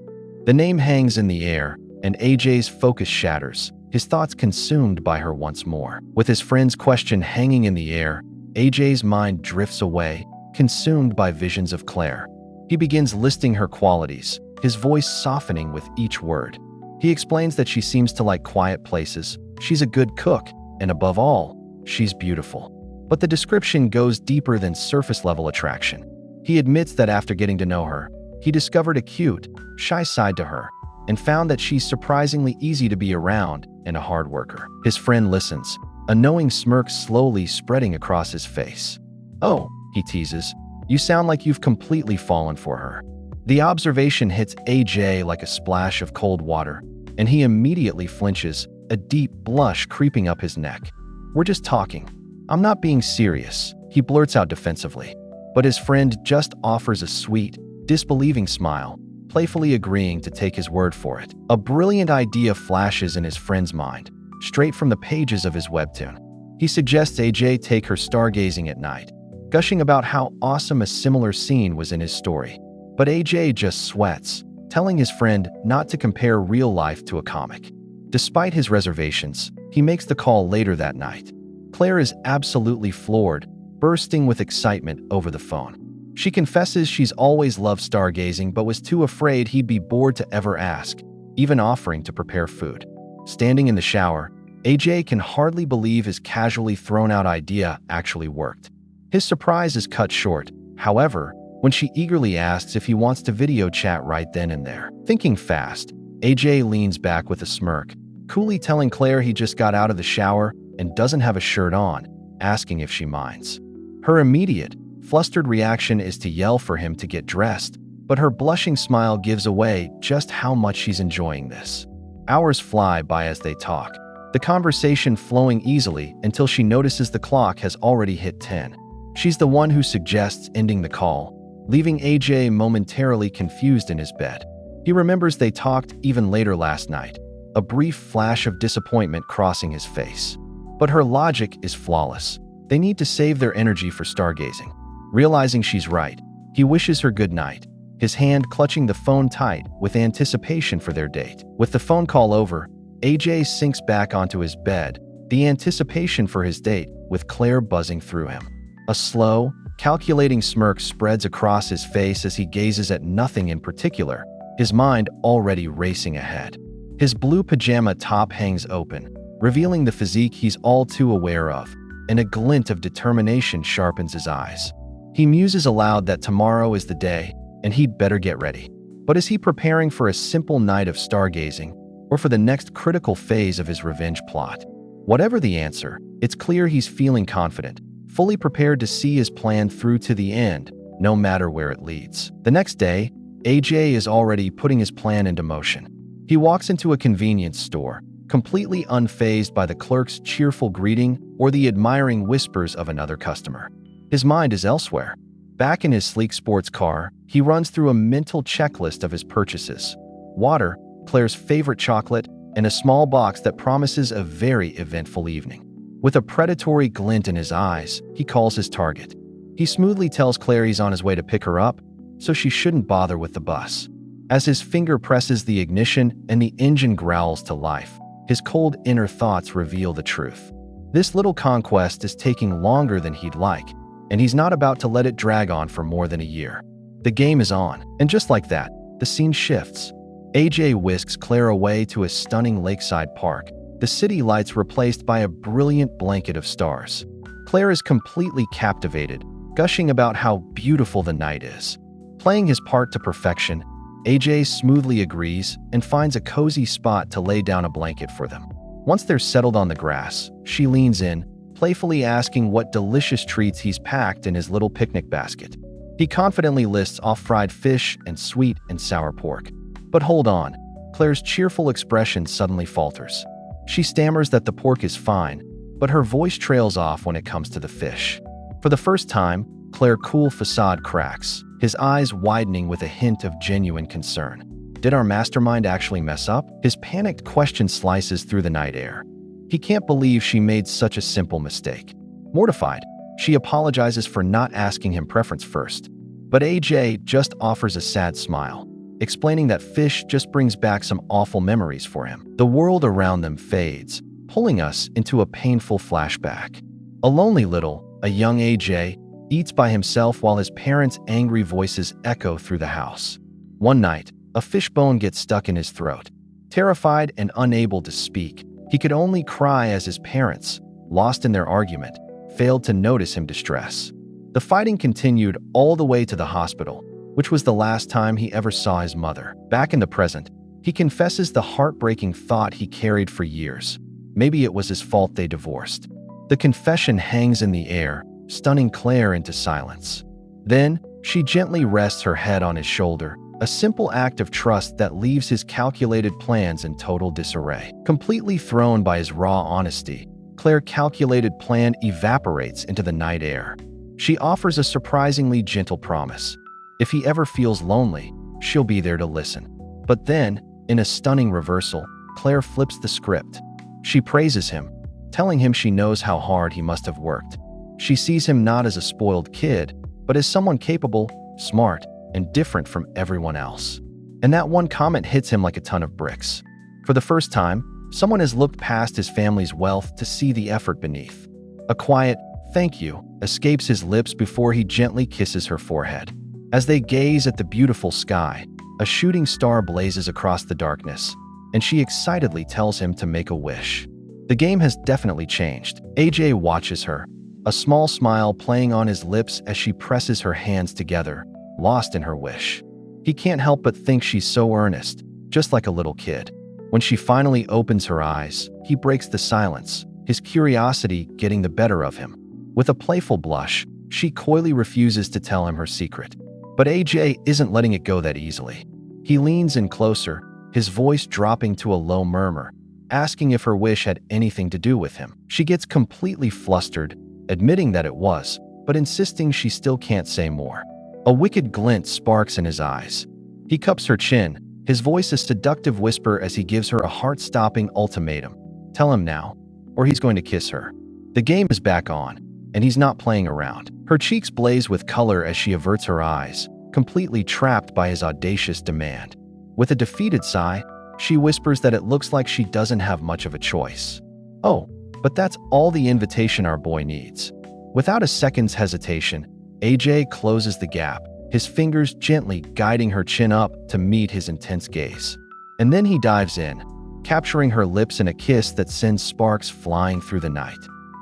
The name hangs in the air, and AJ's focus shatters, his thoughts consumed by her once more. With his friend's question hanging in the air, AJ's mind drifts away, consumed by visions of Clare. He begins listing her qualities, his voice softening with each word. He explains that she seems to like quiet places, she's a good cook, and above all, she's beautiful. But the description goes deeper than surface-level attraction. He admits that after getting to know her, he discovered a cute, shy side to her, and found that she's surprisingly easy to be around and a hard worker. His friend listens, a knowing smirk slowly spreading across his face. "Oh," he teases, "you sound like you've completely fallen for her." The observation hits AJ like a splash of cold water, and he immediately flinches, a deep blush creeping up his neck. "We're just talking. I'm not being serious," he blurts out defensively. But his friend just offers a sweet, disbelieving smile, playfully agreeing to take his word for it. A brilliant idea flashes in his friend's mind, straight from the pages of his webtoon. He suggests AJ take her stargazing at night, gushing about how awesome a similar scene was in his story. But AJ just sweats, telling his friend not to compare real life to a comic. Despite his reservations, he makes the call later that night. Claire is absolutely floored, bursting with excitement over the phone. She confesses she's always loved stargazing but was too afraid he'd be bored to ever ask, even offering to prepare food. Standing in the shower, AJ can hardly believe his casually thrown-out idea actually worked. His surprise is cut short, however, when she eagerly asks if he wants to video chat right then and there. Thinking fast, AJ leans back with a smirk, coolly telling Claire he just got out of the shower and doesn't have a shirt on, asking if she minds. Her immediate, flustered reaction is to yell for him to get dressed, but her blushing smile gives away just how much she's enjoying this. Hours fly by as they talk, the conversation flowing easily until she notices the clock has already hit 10. She's the one who suggests ending the call, leaving AJ momentarily confused in his bed. He remembers they talked even later last night, a brief flash of disappointment crossing his face. But her logic is flawless. They need to save their energy for stargazing. Realizing she's right, he wishes her good night, his hand clutching the phone tight with anticipation for their date. With the phone call over, AJ sinks back onto his bed, the anticipation for his date with Claire buzzing through him. A slow, calculating smirk spreads across his face as he gazes at nothing in particular, his mind already racing ahead. His blue pajama top hangs open, revealing the physique he's all too aware of, and a glint of determination sharpens his eyes. He muses aloud that tomorrow is the day, and he'd better get ready. But is he preparing for a simple night of stargazing, or for the next critical phase of his revenge plot? Whatever the answer, it's clear he's feeling confident, fully prepared to see his plan through to the end, no matter where it leads. The next day, AJ is already putting his plan into motion. He walks into a convenience store, completely unfazed by the clerk's cheerful greeting or the admiring whispers of another customer. His mind is elsewhere. Back in his sleek sports car, he runs through a mental checklist of his purchases: water, Claire's favorite chocolate, and a small box that promises a very eventful evening. With a predatory glint in his eyes, he calls his target. He smoothly tells Claire he's on his way to pick her up, so she shouldn't bother with the bus. As his finger presses the ignition and the engine growls to life, his cold inner thoughts reveal the truth. This little conquest is taking longer than he'd like, and he's not about to let it drag on for more than a year. The game is on, and just like that, the scene shifts. AJ whisks Claire away to a stunning lakeside park, the city lights replaced by a brilliant blanket of stars. Claire is completely captivated, gushing about how beautiful the night is. Playing his part to perfection, AJ smoothly agrees and finds a cozy spot to lay down a blanket for them. Once they're settled on the grass, she leans in, playfully asking what delicious treats he's packed in his little picnic basket. He confidently lists off fried fish and sweet and sour pork. But hold on, Claire's cheerful expression suddenly falters. She stammers that the pork is fine, but her voice trails off when it comes to the fish. For the first time, Claire's cool facade cracks, his eyes widening with a hint of genuine concern. Did our mastermind actually mess up? His panicked question slices through the night air. He can't believe she made such a simple mistake. Mortified, she apologizes for not asking him preference first. But AJ just offers a sad smile, explaining that fish just brings back some awful memories for him. The world around them fades, pulling us into a painful flashback. A lonely a young AJ, eats by himself while his parents' angry voices echo through the house. One night, a fishbone gets stuck in his throat. Terrified and unable to speak, he could only cry as his parents, lost in their argument, failed to notice him distress. The fighting continued all the way to the hospital, which was the last time he ever saw his mother. Back in the present, he confesses the heartbreaking thought he carried for years. Maybe it was his fault they divorced. The confession hangs in the air, stunning Claire into silence. Then, she gently rests her head on his shoulder, a simple act of trust that leaves his calculated plans in total disarray. Completely thrown by his raw honesty, Claire's calculated plan evaporates into the night air. She offers a surprisingly gentle promise. If he ever feels lonely, she'll be there to listen. But then, in a stunning reversal, Claire flips the script. She praises him, telling him she knows how hard he must have worked. She sees him not as a spoiled kid, but as someone capable, smart, and different from everyone else. And that one comment hits him like a ton of bricks. For the first time, someone has looked past his family's wealth to see the effort beneath. A quiet, "Thank you," escapes his lips before he gently kisses her forehead. As they gaze at the beautiful sky, a shooting star blazes across the darkness, and she excitedly tells him to make a wish. The game has definitely changed. AJ watches her, a small smile playing on his lips as she presses her hands together, lost in her wish. He can't help but think she's so earnest, just like a little kid. When she finally opens her eyes, he breaks the silence, his curiosity getting the better of him. With a playful blush, she coyly refuses to tell him her secret. But AJ isn't letting it go that easily. He leans in closer, his voice dropping to a low murmur, asking if her wish had anything to do with him. She gets completely flustered, admitting that it was, but insisting she still can't say more. A wicked glint sparks in his eyes. He cups her chin, his voice a seductive whisper as he gives her a heart-stopping ultimatum. Tell him now, or he's going to kiss her. The game is back on, and he's not playing around. Her cheeks blaze with color as she averts her eyes, completely trapped by his audacious demand. With a defeated sigh, she whispers that it looks like she doesn't have much of a choice. Oh, but that's all the invitation our boy needs. Without a second's hesitation, AJ closes the gap, his fingers gently guiding her chin up to meet his intense gaze. And then he dives in, capturing her lips in a kiss that sends sparks flying through the night.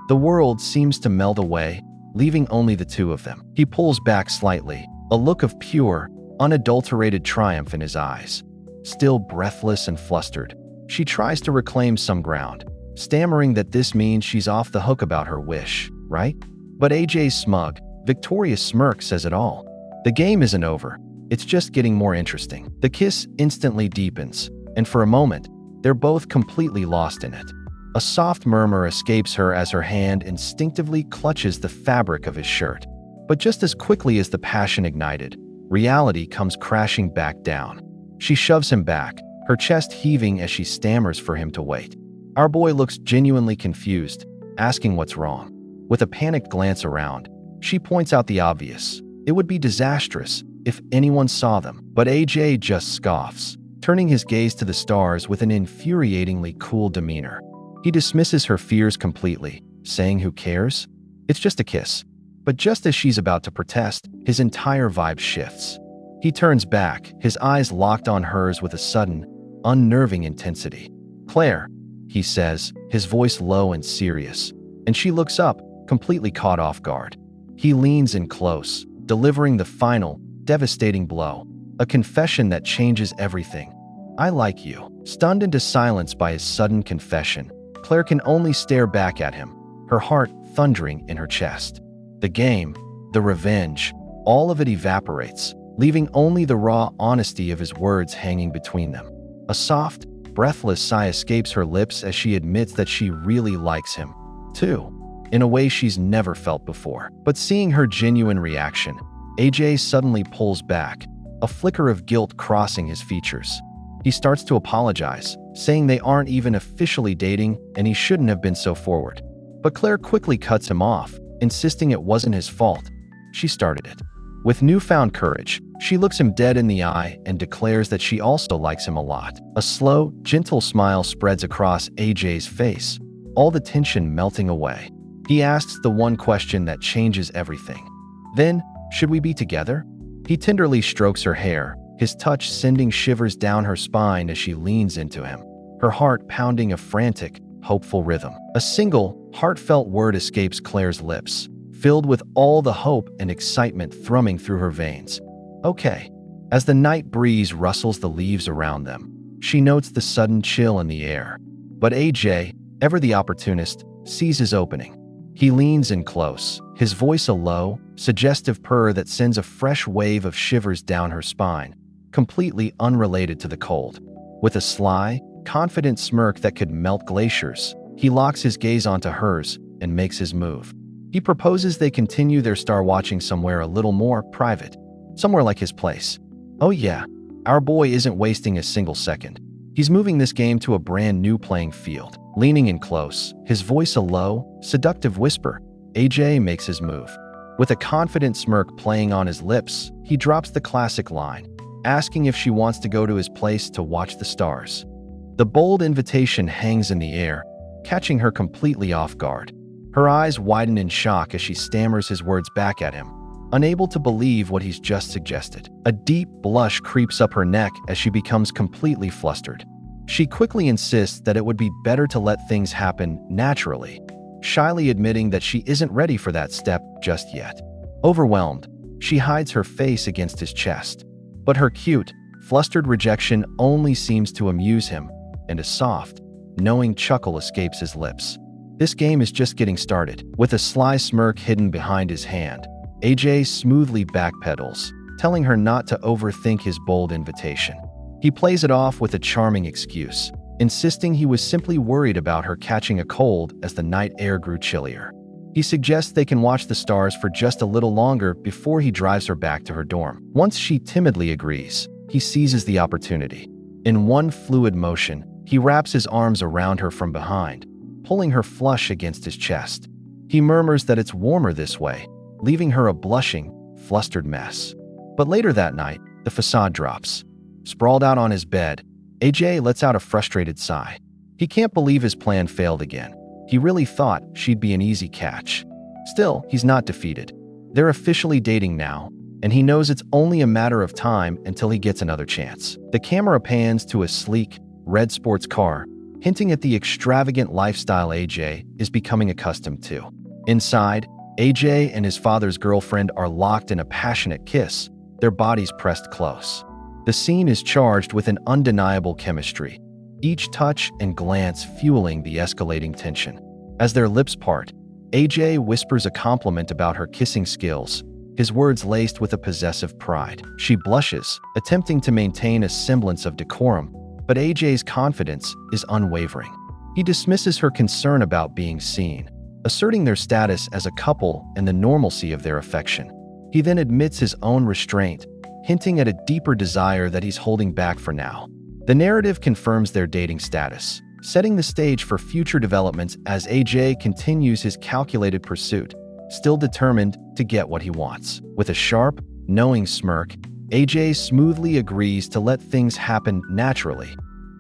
The world seems to melt away, leaving only the two of them. He pulls back slightly, a look of pure, unadulterated triumph in his eyes. Still breathless and flustered, she tries to reclaim some ground, stammering that this means she's off the hook about her wish, right? But AJ's smug, victorious smirk says it all. The game isn't over, it's just getting more interesting. The kiss instantly deepens, and for a moment, they're both completely lost in it. A soft murmur escapes her as her hand instinctively clutches the fabric of his shirt. But just as quickly as the passion ignited, reality comes crashing back down. She shoves him back, her chest heaving as she stammers for him to wait. Our boy looks genuinely confused, asking what's wrong. With a panicked glance around, she points out the obvious. It would be disastrous if anyone saw them, but AJ just scoffs, turning his gaze to the stars with an infuriatingly cool demeanor. He dismisses her fears completely, saying who cares? It's just a kiss. But just as she's about to protest, his entire vibe shifts. He turns back, his eyes locked on hers with a sudden, unnerving intensity. "Claire," he says, his voice low and serious, and she looks up, completely caught off guard. He leans in close, delivering the final, devastating blow, a confession that changes everything. "I like you." Stunned into silence by his sudden confession, Claire can only stare back at him, her heart thundering in her chest. The game, the revenge, all of it evaporates, leaving only the raw honesty of his words hanging between them. A soft, breathless sigh escapes her lips as she admits that she really likes him, too, in a way she's never felt before. But seeing her genuine reaction, AJ suddenly pulls back, a flicker of guilt crossing his features. He starts to apologize, saying they aren't even officially dating and he shouldn't have been so forward. But Claire quickly cuts him off, insisting it wasn't his fault. She started it. With newfound courage, she looks him dead in the eye and declares that she also likes him a lot. A slow, gentle smile spreads across AJ's face, all the tension melting away. He asks the one question that changes everything. "Then, should we be together?" He tenderly strokes her hair, his touch sending shivers down her spine as she leans into him, her heart pounding a frantic, hopeful rhythm. A single, heartfelt word escapes Claire's lips, filled with all the hope and excitement thrumming through her veins. "Okay." As the night breeze rustles the leaves around them, she notes the sudden chill in the air. But AJ, ever the opportunist, sees his opening. He leans in close, his voice a low, suggestive purr that sends a fresh wave of shivers down her spine, completely unrelated to the cold. With a sly, confident smirk that could melt glaciers, he locks his gaze onto hers and makes his move. He proposes they continue their star watching somewhere a little more private, somewhere like his place. Oh yeah, our boy isn't wasting a single second. He's moving this game to a brand new playing field. Leaning in close, his voice a low, seductive whisper, AJ makes his move. With a confident smirk playing on his lips, he drops the classic line, asking if she wants to go to his place to watch the stars. The bold invitation hangs in the air, catching her completely off guard. Her eyes widen in shock as she stammers his words back at him, unable to believe what he's just suggested. A deep blush creeps up her neck as she becomes completely flustered. She quickly insists that it would be better to let things happen naturally, shyly admitting that she isn't ready for that step just yet. Overwhelmed, she hides her face against his chest. But her cute, flustered rejection only seems to amuse him, and a soft, knowing chuckle escapes his lips. This game is just getting started. With a sly smirk hidden behind his hand, AJ smoothly backpedals, telling her not to overthink his bold invitation. He plays it off with a charming excuse, insisting he was simply worried about her catching a cold as the night air grew chillier. He suggests they can watch the stars for just a little longer before he drives her back to her dorm. Once she timidly agrees, he seizes the opportunity. In one fluid motion, he wraps his arms around her from behind, pulling her flush against his chest. He murmurs that it's warmer this way, leaving her a blushing, flustered mess. But later that night, the facade drops. Sprawled out on his bed, AJ lets out a frustrated sigh. He can't believe his plan failed again. He really thought she'd be an easy catch. Still, he's not defeated. They're officially dating now, and he knows it's only a matter of time until he gets another chance. The camera pans to a sleek, red sports car, hinting at the extravagant lifestyle AJ is becoming accustomed to. Inside, AJ and his father's girlfriend are locked in a passionate kiss, their bodies pressed close. The scene is charged with an undeniable chemistry, each touch and glance fueling the escalating tension. As their lips part, AJ whispers a compliment about her kissing skills, his words laced with a possessive pride. She blushes, attempting to maintain a semblance of decorum, but AJ's confidence is unwavering. He dismisses her concern about being seen, asserting their status as a couple and the normalcy of their affection. He then admits his own restraint, hinting at a deeper desire that he's holding back for now. The narrative confirms their dating status, setting the stage for future developments as AJ continues his calculated pursuit, still determined to get what he wants. With a sharp, knowing smirk, AJ smoothly agrees to let things happen naturally,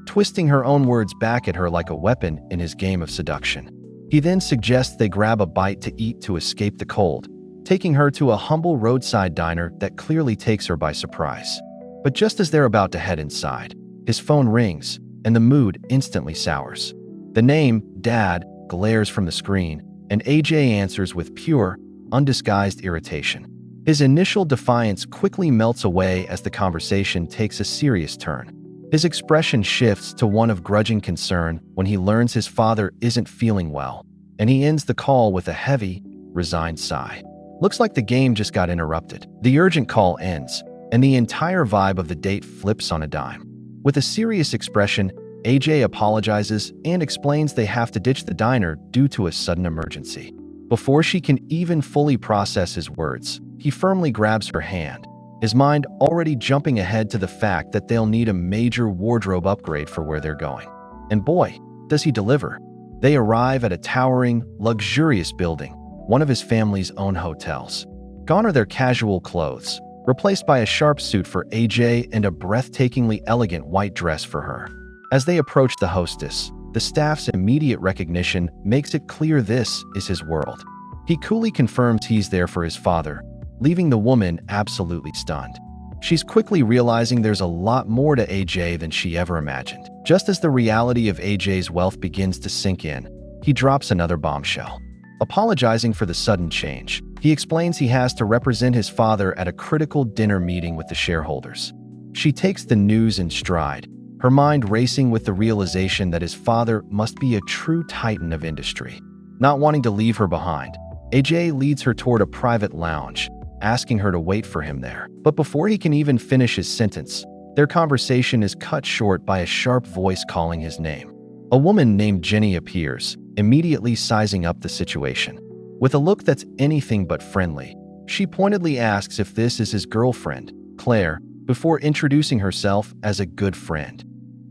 twisting her own words back at her like a weapon in his game of seduction. He then suggests they grab a bite to eat to escape the cold, taking her to a humble roadside diner that clearly takes her by surprise. But just as they're about to head inside, his phone rings, and the mood instantly sours. The name, Dad, glares from the screen, and AJ answers with pure, undisguised irritation. His initial defiance quickly melts away as the conversation takes a serious turn. His expression shifts to one of grudging concern when he learns his father isn't feeling well, and he ends the call with a heavy, resigned sigh. Looks like the game just got interrupted. The urgent call ends, and the entire vibe of the date flips on a dime. With a serious expression, AJ apologizes and explains they have to ditch the diner due to a sudden emergency. Before she can even fully process his words, he firmly grabs her hand, his mind already jumping ahead to the fact that they'll need a major wardrobe upgrade for where they're going. And boy, does he deliver. They arrive at a towering, luxurious building, one of his family's own hotels. Gone are their casual clothes, replaced by a sharp suit for AJ and a breathtakingly elegant white dress for her. As they approach the hostess, the staff's immediate recognition makes it clear this is his world. He coolly confirms he's there for his father, leaving the woman absolutely stunned. She's quickly realizing there's a lot more to AJ than she ever imagined. Just as the reality of AJ's wealth begins to sink in, he drops another bombshell. Apologizing for the sudden change, he explains he has to represent his father at a critical dinner meeting with the shareholders. She takes the news in stride, her mind racing with the realization that his father must be a true titan of industry. Not wanting to leave her behind, AJ leads her toward a private lounge, asking her to wait for him there. But before he can even finish his sentence, their conversation is cut short by a sharp voice calling his name. A woman named Jenny appears, immediately sizing up the situation. With a look that's anything but friendly, she pointedly asks if this is his girlfriend, Claire, before introducing herself as a good friend.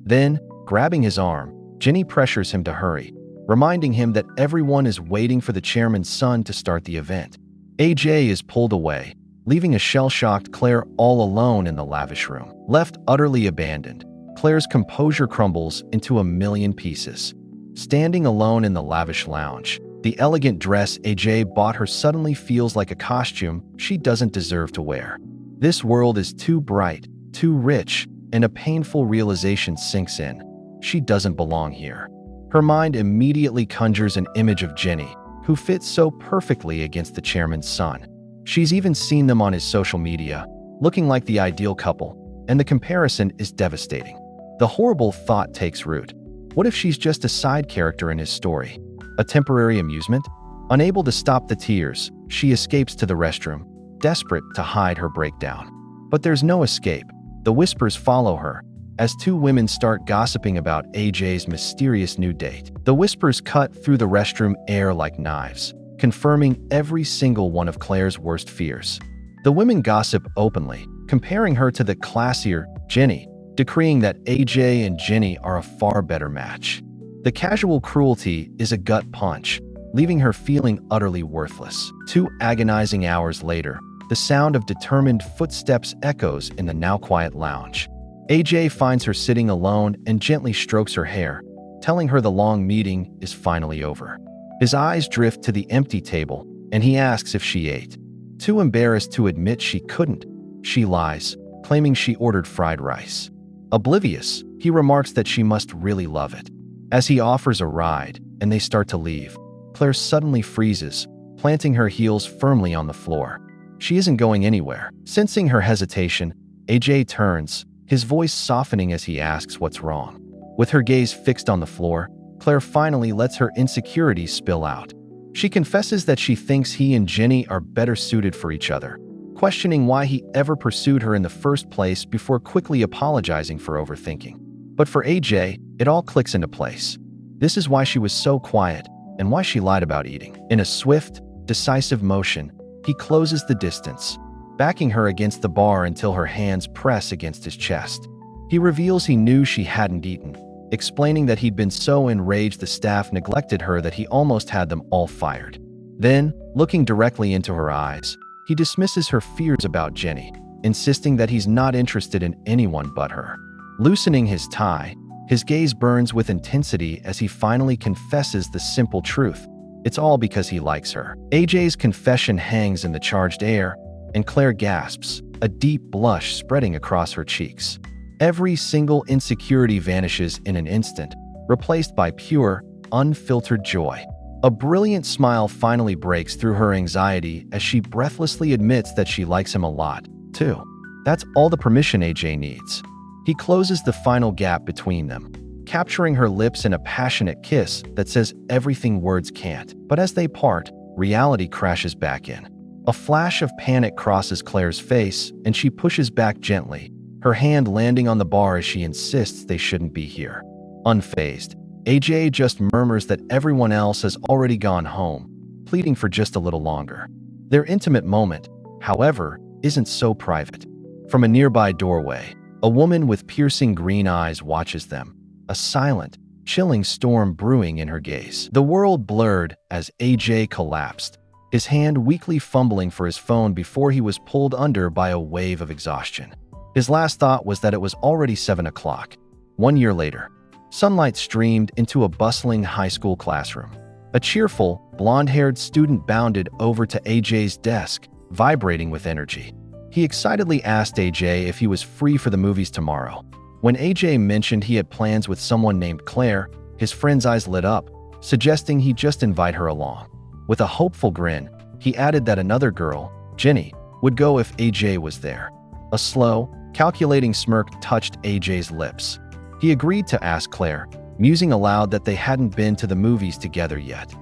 Then, grabbing his arm, Jenny pressures him to hurry, reminding him that everyone is waiting for the chairman's son to start the event. AJ is pulled away, leaving a shell-shocked Claire all alone in the lavish room. Left utterly abandoned, Claire's composure crumbles into a million pieces. Standing alone in the lavish lounge, the elegant dress AJ bought her suddenly feels like a costume she doesn't deserve to wear. This world is too bright, too rich, and a painful realization sinks in. She doesn't belong here. Her mind immediately conjures an image of Jenny, who fits so perfectly against the chairman's son. She's even seen them on his social media, looking like the ideal couple, and the comparison is devastating. The horrible thought takes root. What if she's just a side character in his story? A temporary amusement? Unable to stop the tears, she escapes to the restroom, desperate to hide her breakdown. But there's no escape. The whispers follow her, as two women start gossiping about AJ's mysterious new date. The whispers cut through the restroom air like knives, confirming every single one of Claire's worst fears. The women gossip openly, comparing her to the classier Jenny, decreeing that AJ and Jenny are a far better match. The casual cruelty is a gut punch, leaving her feeling utterly worthless. 2 agonizing hours later, the sound of determined footsteps echoes in the now quiet lounge. AJ finds her sitting alone and gently strokes her hair, telling her the long meeting is finally over. His eyes drift to the empty table, and he asks if she ate. Too embarrassed to admit she couldn't, she lies, claiming she ordered fried rice. Oblivious, he remarks that she must really love it. As he offers a ride, and they start to leave, Claire suddenly freezes, planting her heels firmly on the floor. She isn't going anywhere. Sensing her hesitation, AJ turns, his voice softening as he asks what's wrong. With her gaze fixed on the floor, Claire finally lets her insecurities spill out. She confesses that she thinks he and Jenny are better suited for each other, questioning why he ever pursued her in the first place before quickly apologizing for overthinking. But for AJ, it all clicks into place. This is why she was so quiet, and why she lied about eating. In a swift, decisive motion, he closes the distance, backing her against the bar until her hands press against his chest. He reveals he knew she hadn't eaten, explaining that he'd been so enraged the staff neglected her that he almost had them all fired. Then, looking directly into her eyes, he dismisses her fears about Jenny, insisting that he's not interested in anyone but her. Loosening his tie, his gaze burns with intensity as he finally confesses the simple truth. It's all because he likes her. AJ's confession hangs in the charged air, and Claire gasps, a deep blush spreading across her cheeks. Every single insecurity vanishes in an instant, replaced by pure, unfiltered joy. A brilliant smile finally breaks through her anxiety as she breathlessly admits that she likes him a lot, too. That's all the permission AJ needs. He closes the final gap between them, capturing her lips in a passionate kiss that says everything words can't. But as they part, reality crashes back in. A flash of panic crosses Claire's face, and she pushes back gently, her hand landing on the bar as she insists they shouldn't be here. Unfazed, AJ just murmurs that everyone else has already gone home, pleading for just a little longer. Their intimate moment, however, isn't so private. From a nearby doorway, a woman with piercing green eyes watches them, a silent, chilling storm brewing in her gaze. The world blurred as AJ collapsed, his hand weakly fumbling for his phone before he was pulled under by a wave of exhaustion. His last thought was that it was already 7 o'clock. 1 year later, sunlight streamed into a bustling high school classroom. A cheerful, blonde-haired student bounded over to AJ's desk, vibrating with energy. He excitedly asked AJ if he was free for the movies tomorrow. When AJ mentioned he had plans with someone named Claire, his friend's eyes lit up, suggesting he just invite her along. With a hopeful grin, he added that another girl, Jenny, would go if AJ was there. A slow, calculating smirk touched AJ's lips. He agreed to ask Claire, musing aloud that they hadn't been to the movies together yet.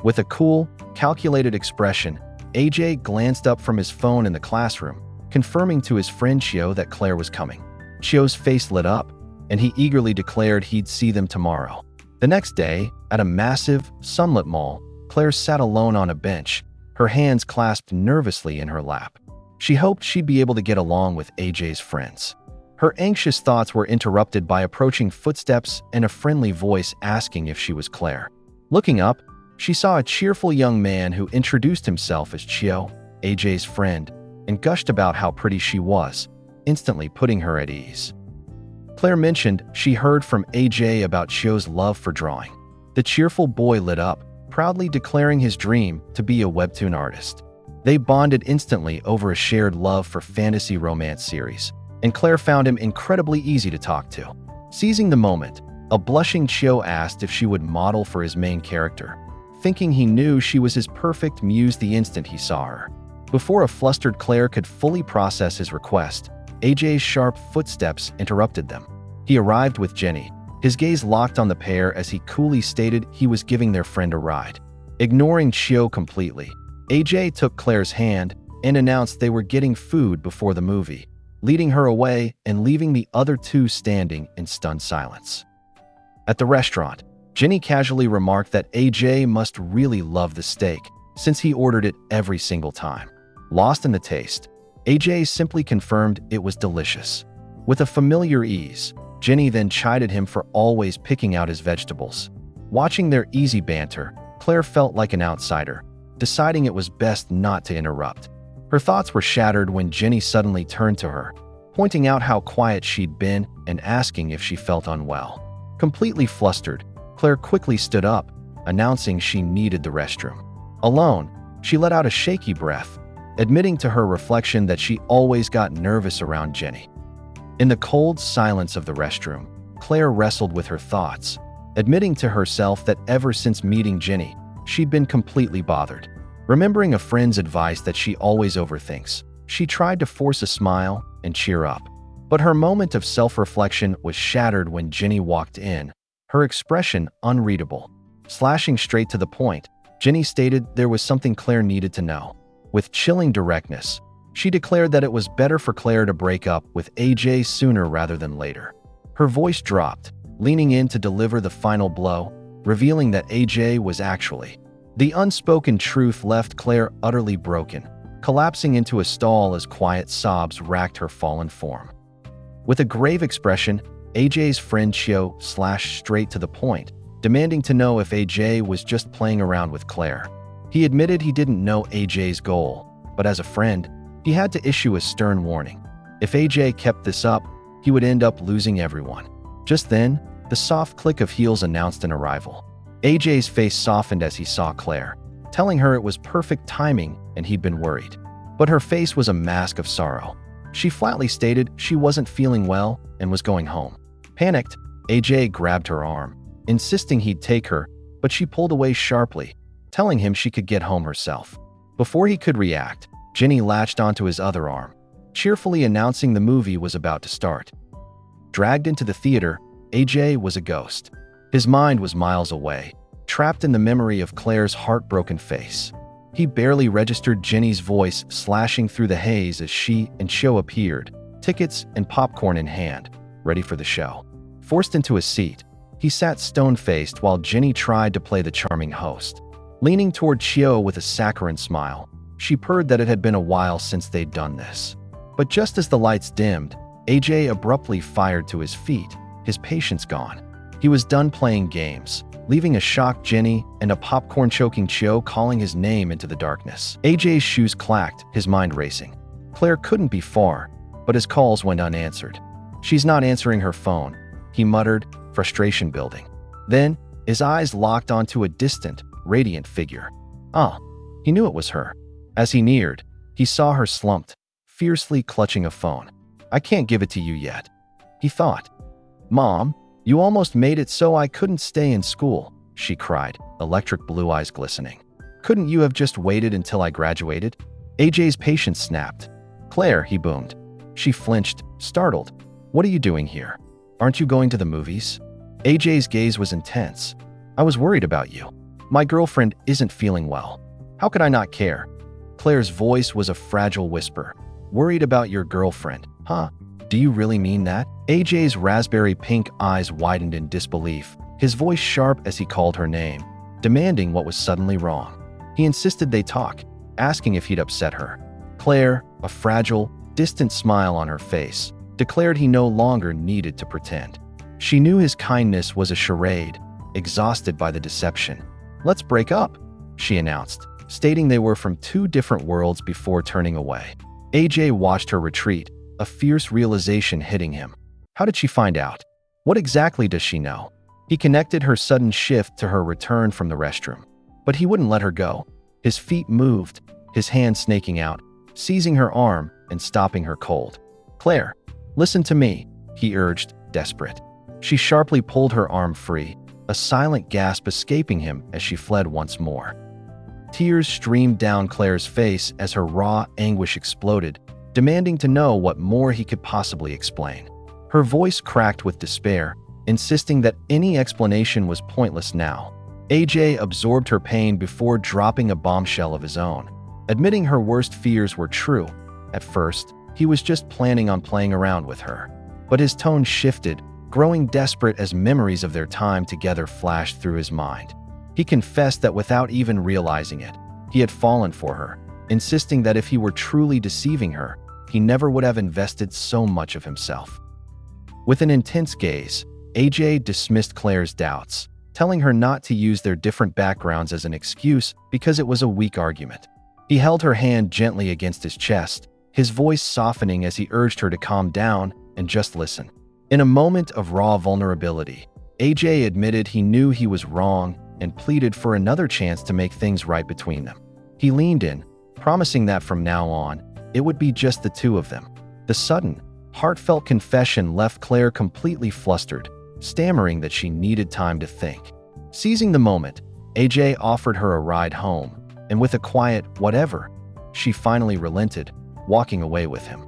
With a cool, calculated expression, AJ glanced up from his phone in the classroom, confirming to his friend Chio that Claire was coming. Chio's face lit up, and he eagerly declared he'd see them tomorrow. The next day, at a massive, sunlit mall, Claire sat alone on a bench, her hands clasped nervously in her lap. She hoped she'd be able to get along with AJ's friends. Her anxious thoughts were interrupted by approaching footsteps and a friendly voice asking if she was Claire. Looking up, she saw a cheerful young man who introduced himself as Chio, AJ's friend, and gushed about how pretty she was, instantly putting her at ease. Claire mentioned she heard from AJ about Chio's love for drawing. The cheerful boy lit up, proudly declaring his dream to be a Webtoon artist. They bonded instantly over a shared love for fantasy romance series, and Claire found him incredibly easy to talk to. Seizing the moment, a blushing Chio asked if she would model for his main character, thinking he knew she was his perfect muse the instant he saw her. Before a flustered Claire could fully process his request, AJ's sharp footsteps interrupted them. He arrived with Jenny, his gaze locked on the pair as he coolly stated he was giving their friend a ride. Ignoring Chio completely, AJ took Claire's hand and announced they were getting food before the movie, leading her away and leaving the other two standing in stunned silence. At the restaurant, Jenny casually remarked that AJ must really love the steak, since he ordered it every single time. Lost in the taste, AJ simply confirmed it was delicious. With a familiar ease, Jenny then chided him for always picking out his vegetables. Watching their easy banter, Claire felt like an outsider, deciding it was best not to interrupt. Her thoughts were shattered when Jenny suddenly turned to her, pointing out how quiet she'd been and asking if she felt unwell. Completely flustered, Claire quickly stood up, announcing she needed the restroom. Alone, she let out a shaky breath, admitting to her reflection that she always got nervous around Jenny. In the cold silence of the restroom, Claire wrestled with her thoughts, admitting to herself that ever since meeting Jenny, she'd been completely bothered. Remembering a friend's advice that she always overthinks, she tried to force a smile and cheer up. But her moment of self-reflection was shattered when Jenny walked in, her expression unreadable. Slashing straight to the point, Jenny stated there was something Claire needed to know. With chilling directness, she declared that it was better for Claire to break up with AJ sooner rather than later. Her voice dropped, leaning in to deliver the final blow, revealing that AJ was actually. The unspoken truth left Claire utterly broken, collapsing into a stall as quiet sobs racked her fallen form. With a grave expression, AJ's friend Chio slashed straight to the point, demanding to know if AJ was just playing around with Claire. He admitted he didn't know AJ's goal, but as a friend, he had to issue a stern warning. If AJ kept this up, he would end up losing everyone. Just then, the soft click of heels announced an arrival. AJ's face softened as he saw Claire, telling her it was perfect timing and he'd been worried. But her face was a mask of sorrow. She flatly stated she wasn't feeling well and was going home. Panicked, AJ grabbed her arm, insisting he'd take her, but she pulled away sharply, telling him she could get home herself. Before he could react, Jenny latched onto his other arm, cheerfully announcing the movie was about to start. Dragged into the theater, AJ was a ghost. His mind was miles away, trapped in the memory of Claire's heartbroken face. He barely registered Jenny's voice slashing through the haze as she and Chio appeared, tickets and popcorn in hand, ready for the show. Forced into a seat, he sat stone-faced while Jenny tried to play the charming host. Leaning toward Chio with a saccharine smile, she purred that it had been a while since they'd done this. But just as the lights dimmed, AJ abruptly fired to his feet, his patience gone. He was done playing games, leaving a shocked Jenny and a popcorn-choking Chio calling his name into the darkness. AJ's shoes clacked, his mind racing. Claire couldn't be far, but his calls went unanswered. "She's not answering her phone," he muttered, frustration building. Then, his eyes locked onto a distant, radiant figure. He knew it was her. As he neared, he saw her slumped, fiercely clutching a phone. "I can't give it to you yet," he thought. "Mom, you almost made it so I couldn't stay in school," she cried, electric blue eyes glistening. "Couldn't you have just waited until I graduated?" AJ's patience snapped. "Claire," he boomed. She flinched, startled. "What are you doing here? Aren't you going to the movies?" AJ's gaze was intense. "I was worried about you." My girlfriend isn't feeling well. How could I not care? Claire's voice was a fragile whisper. Worried about your girlfriend, huh? Do you really mean that? AJ's raspberry pink eyes widened in disbelief, his voice sharp as he called her name, demanding what was suddenly wrong. He insisted they talk, asking if he'd upset her. Claire, a fragile, distant smile on her face, declared he no longer needed to pretend. She knew his kindness was a charade, exhausted by the deception. Let's break up, she announced, stating they were from two different worlds before turning away. AJ watched her retreat, a fierce realization hitting him. How did she find out? What exactly does she know? He connected her sudden shift to her return from the restroom. But he wouldn't let her go. His feet moved, his hand snaking out, seizing her arm and stopping her cold. Claire, listen to me, he urged, desperate. She sharply pulled her arm free, a silent gasp escaping him as she fled once more. Tears streamed down Claire's face as her raw anguish exploded, demanding to know what more he could possibly explain. Her voice cracked with despair, insisting that any explanation was pointless now. AJ absorbed her pain before dropping a bombshell of his own, admitting her worst fears were true. At first, he was just planning on playing around with her. But his tone shifted, growing desperate as memories of their time together flashed through his mind. He confessed that without even realizing it, he had fallen for her, insisting that if he were truly deceiving her, he never would have invested so much of himself. With an intense gaze, AJ dismissed Claire's doubts, telling her not to use their different backgrounds as an excuse because it was a weak argument. He held her hand gently against his chest, his voice softening as he urged her to calm down and just listen. In a moment of raw vulnerability, AJ admitted he knew he was wrong and pleaded for another chance to make things right between them. He leaned in, promising that from now on, it would be just the two of them. The sudden, heartfelt confession left Claire completely flustered, stammering that she needed time to think. Seizing the moment, AJ offered her a ride home, and with a quiet whatever, she finally relented, walking away with him.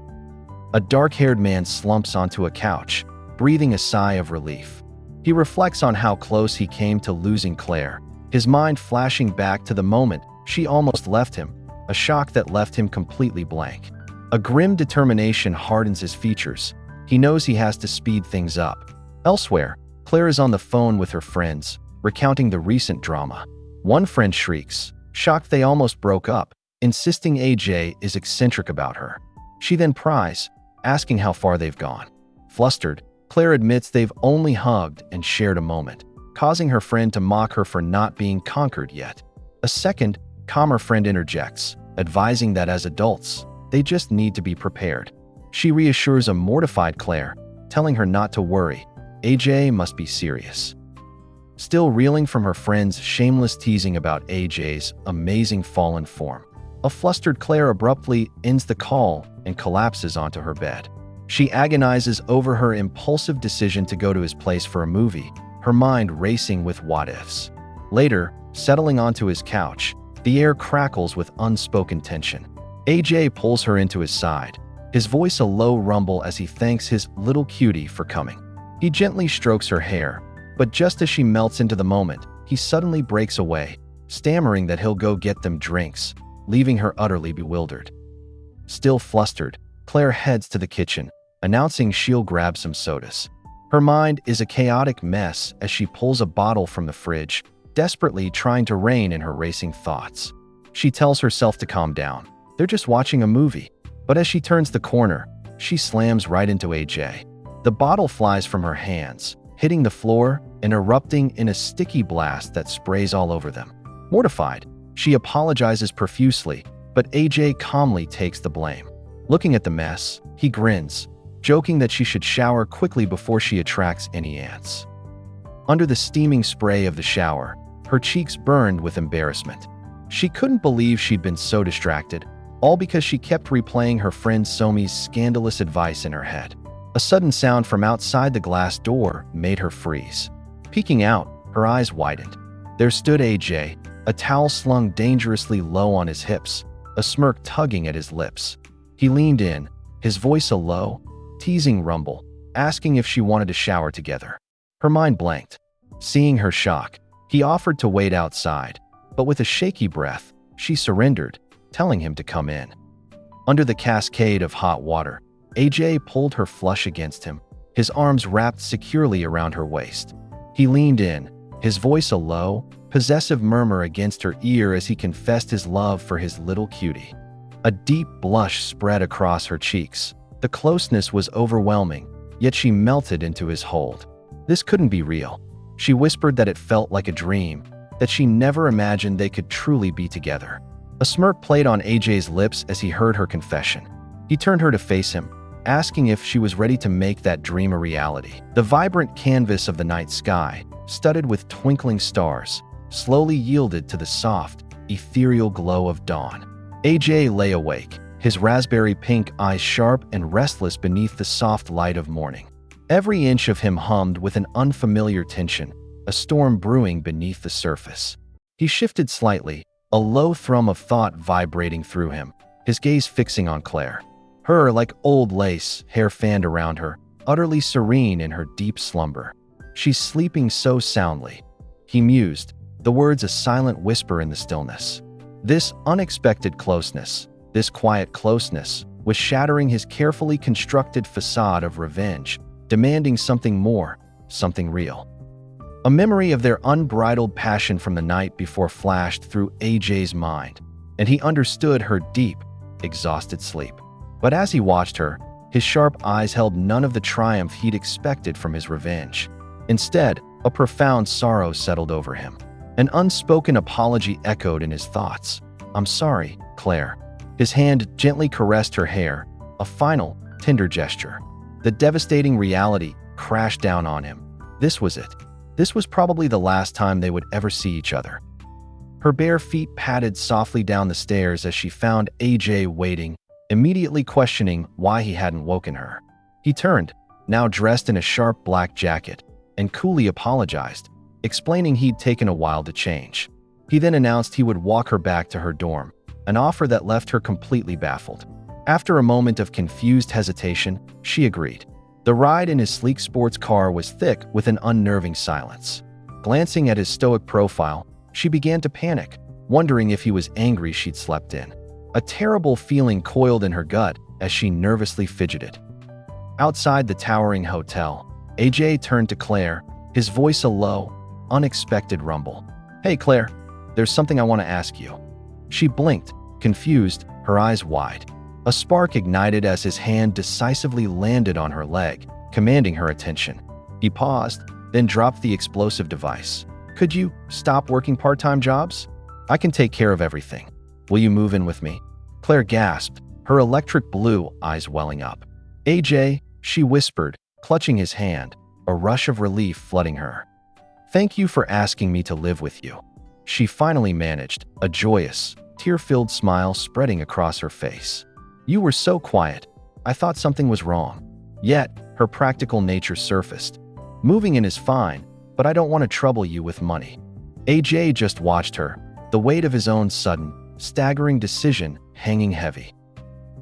A dark-haired man slumps onto a couch, breathing a sigh of relief. He reflects on how close he came to losing Claire, his mind flashing back to the moment she almost left him, a shock that left him completely blank. A grim determination hardens his features. He knows he has to speed things up. Elsewhere, Claire is on the phone with her friends, recounting the recent drama. One friend shrieks, shocked they almost broke up, insisting AJ is eccentric about her. She then pries, asking how far they've gone. Flustered, Claire admits they've only hugged and shared a moment, causing her friend to mock her for not being conquered yet. A second, calmer friend interjects, advising that as adults, they just need to be prepared. She reassures a mortified Claire, telling her not to worry. AJ must be serious. Still reeling from her friend's shameless teasing about AJ's amazing fallen form, a flustered Claire abruptly ends the call and collapses onto her bed. She agonizes over her impulsive decision to go to his place for a movie, her mind racing with what-ifs. Later, settling onto his couch, the air crackles with unspoken tension. AJ pulls her into his side, his voice a low rumble as he thanks his little cutie for coming. He gently strokes her hair, but just as she melts into the moment, he suddenly breaks away, stammering that he'll go get them drinks, leaving her utterly bewildered. Still flustered, Claire heads to the kitchen, announcing she'll grab some sodas. Her mind is a chaotic mess as she pulls a bottle from the fridge, desperately trying to rein in her racing thoughts. She tells herself to calm down. They're just watching a movie. But as she turns the corner, she slams right into AJ. The bottle flies from her hands, hitting the floor and erupting in a sticky blast that sprays all over them. Mortified, she apologizes profusely, but AJ calmly takes the blame. Looking at the mess, he grins, joking that she should shower quickly before she attracts any ants. Under the steaming spray of the shower, her cheeks burned with embarrassment. She couldn't believe she'd been so distracted, all because she kept replaying her friend Somi's scandalous advice in her head. A sudden sound from outside the glass door made her freeze. Peeking out, her eyes widened. There stood AJ, a towel slung dangerously low on his hips, a smirk tugging at his lips. He leaned in, his voice a low, teasing rumble, asking if she wanted to shower together. Her mind blanked. Seeing her shock, He offered to wait outside, but with a shaky breath, she surrendered, telling him to come in. Under the cascade of hot water, AJ pulled her flush against him, his arms wrapped securely around her waist. He leaned in, his voice a low, possessive murmur against her ear as he confessed his love for his little cutie. A deep blush spread across her cheeks. The closeness was overwhelming, yet she melted into his hold. This couldn't be real. She whispered that it felt like a dream, that she never imagined they could truly be together. A smirk played on AJ's lips as he heard her confession. He turned her to face him, asking if she was ready to make that dream a reality. The vibrant canvas of the night sky, studded with twinkling stars, slowly yielded to the soft, ethereal glow of dawn. AJ lay awake, his raspberry pink eyes sharp and restless beneath the soft light of morning. Every inch of him hummed with an unfamiliar tension, a storm brewing beneath the surface. He shifted slightly, a low thrum of thought vibrating through him, his gaze fixing on Clare. Her, like old lace, hair fanned around her, utterly serene in her deep slumber. She's sleeping so soundly. He mused, the words a silent whisper in the stillness. This unexpected closeness, this quiet closeness, was shattering his carefully constructed facade of revenge, demanding something more, something real. A memory of their unbridled passion from the night before flashed through AJ's mind, and he understood her deep, exhausted sleep. But as he watched her, his sharp eyes held none of the triumph he'd expected from his revenge. Instead, a profound sorrow settled over him. An unspoken apology echoed in his thoughts. "I'm sorry, Clare." His hand gently caressed her hair, a final, tender gesture. The devastating reality crashed down on him. This was it. This was probably the last time they would ever see each other. Her bare feet padded softly down the stairs as she found AJ waiting, immediately questioning why he hadn't woken her. He turned, now dressed in a sharp black jacket, and coolly apologized, explaining he'd taken a while to change. He then announced he would walk her back to her dorm, an offer that left her completely baffled. After a moment of confused hesitation, she agreed. The ride in his sleek sports car was thick with an unnerving silence. Glancing at his stoic profile, she began to panic, wondering if he was angry she'd slept in. A terrible feeling coiled in her gut as she nervously fidgeted. Outside the towering hotel, AJ turned to Clare, his voice a low, unexpected rumble. "Hey Clare, there's something I want to ask you." She blinked, confused, her eyes wide. A spark ignited as his hand decisively landed on her leg, commanding her attention. He paused, then dropped the explosive device. "Could you stop working part-time jobs? I can take care of everything. Will you move in with me?" Claire gasped, her electric blue eyes welling up. "AJ," she whispered, clutching his hand, a rush of relief flooding her. "Thank you for asking me to live with you." She finally managed, a joyous, tear-filled smile spreading across her face. "You were so quiet. I thought something was wrong." Yet, her practical nature surfaced. "Moving in is fine, but I don't want to trouble you with money." AJ just watched her, the weight of his own sudden, staggering decision hanging heavy.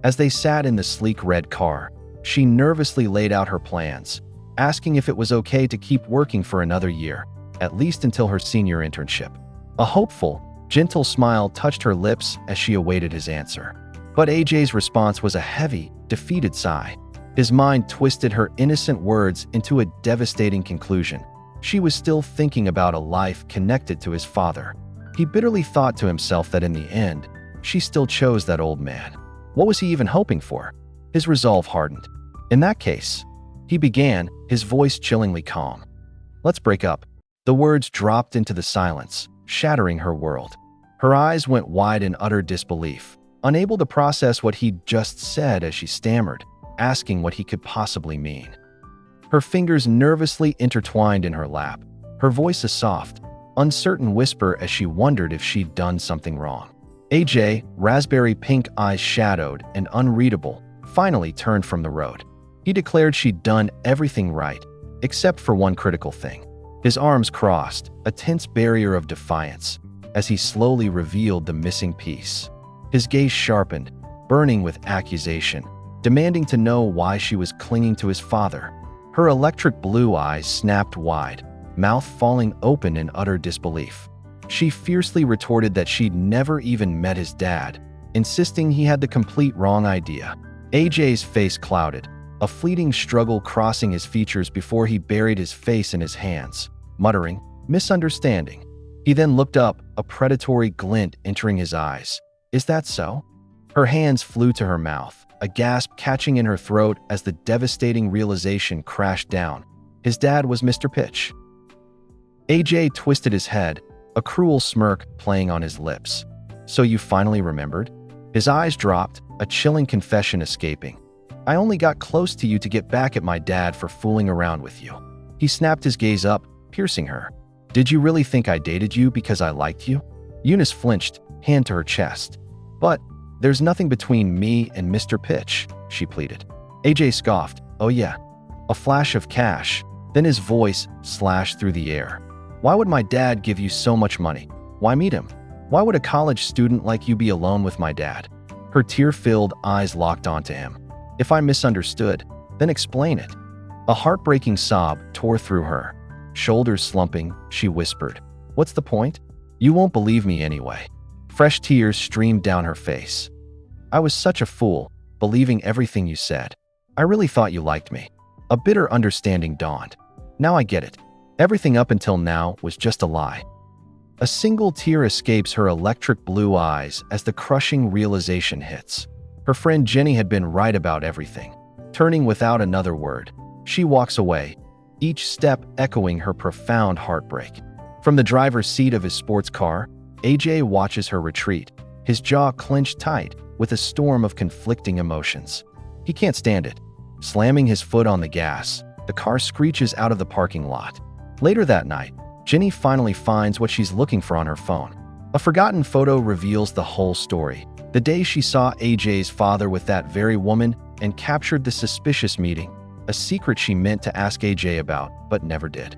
As they sat in the sleek red car, she nervously laid out her plans, asking if it was okay to keep working for another year, at least until her senior internship. A hopeful, gentle smile touched her lips as she awaited his answer. But AJ's response was a heavy, defeated sigh. His mind twisted her innocent words into a devastating conclusion. She was still thinking about a life connected to his father. He bitterly thought to himself that in the end, she still chose that old man. What was he even hoping for? His resolve hardened. "In that case," he began, his voice chillingly calm. "Let's break up." The words dropped into the silence, shattering her world. Her eyes went wide in utter disbelief, unable to process what he'd just said as she stammered, asking what he could possibly mean. Her fingers nervously intertwined in her lap, her voice a soft, uncertain whisper as she wondered if she'd done something wrong. AJ, raspberry pink eyes shadowed and unreadable, finally turned from the road. He declared she'd done everything right, except for one critical thing. His arms crossed, a tense barrier of defiance, as he slowly revealed the missing piece. His gaze sharpened, burning with accusation, demanding to know why she was clinging to his father. Her electric blue eyes snapped wide, mouth falling open in utter disbelief. She fiercely retorted that she'd never even met his dad, insisting he had the complete wrong idea. AJ's face clouded, a fleeting struggle crossing his features before he buried his face in his hands, muttering, "Misunderstanding." He then looked up, a predatory glint entering his eyes. "Is that so?" Her hands flew to her mouth, a gasp catching in her throat as the devastating realization crashed down. His dad was Mr. Pitch. AJ twisted his head, a cruel smirk playing on his lips. "So you finally remembered?" His eyes dropped, a chilling confession escaping. "I only got close to you to get back at my dad for fooling around with you." He snapped his gaze up, piercing her. "Did you really think I dated you because I liked you?" Eunice flinched, hand to her chest. "But there's nothing between me and Mr. Pitch," she pleaded. AJ scoffed. "Oh yeah." A flash of cash, then his voice slashed through the air. "Why would my dad give you so much money? Why meet him? Why would a college student like you be alone with my dad?" Her tear-filled eyes locked onto him. "If I misunderstood, then explain it." A heartbreaking sob tore through her. Shoulders slumping, she whispered, "What's the point? You won't believe me anyway." Fresh tears streamed down her face. "I was such a fool, believing everything you said. I really thought you liked me." A bitter understanding dawned. "Now I get it. Everything up until now was just a lie." A single tear escapes her electric blue eyes as the crushing realization hits. Her friend Jenny had been right about everything. Turning without another word, she walks away, each step echoing her profound heartbreak. From the driver's seat of his sports car, AJ watches her retreat, his jaw clenched tight with a storm of conflicting emotions. He can't stand it. Slamming his foot on the gas, the car screeches out of the parking lot. Later that night, Jenny finally finds what she's looking for on her phone. A forgotten photo reveals the whole story. The day she saw AJ's father with that very woman and captured the suspicious meeting, a secret she meant to ask AJ about, but never did.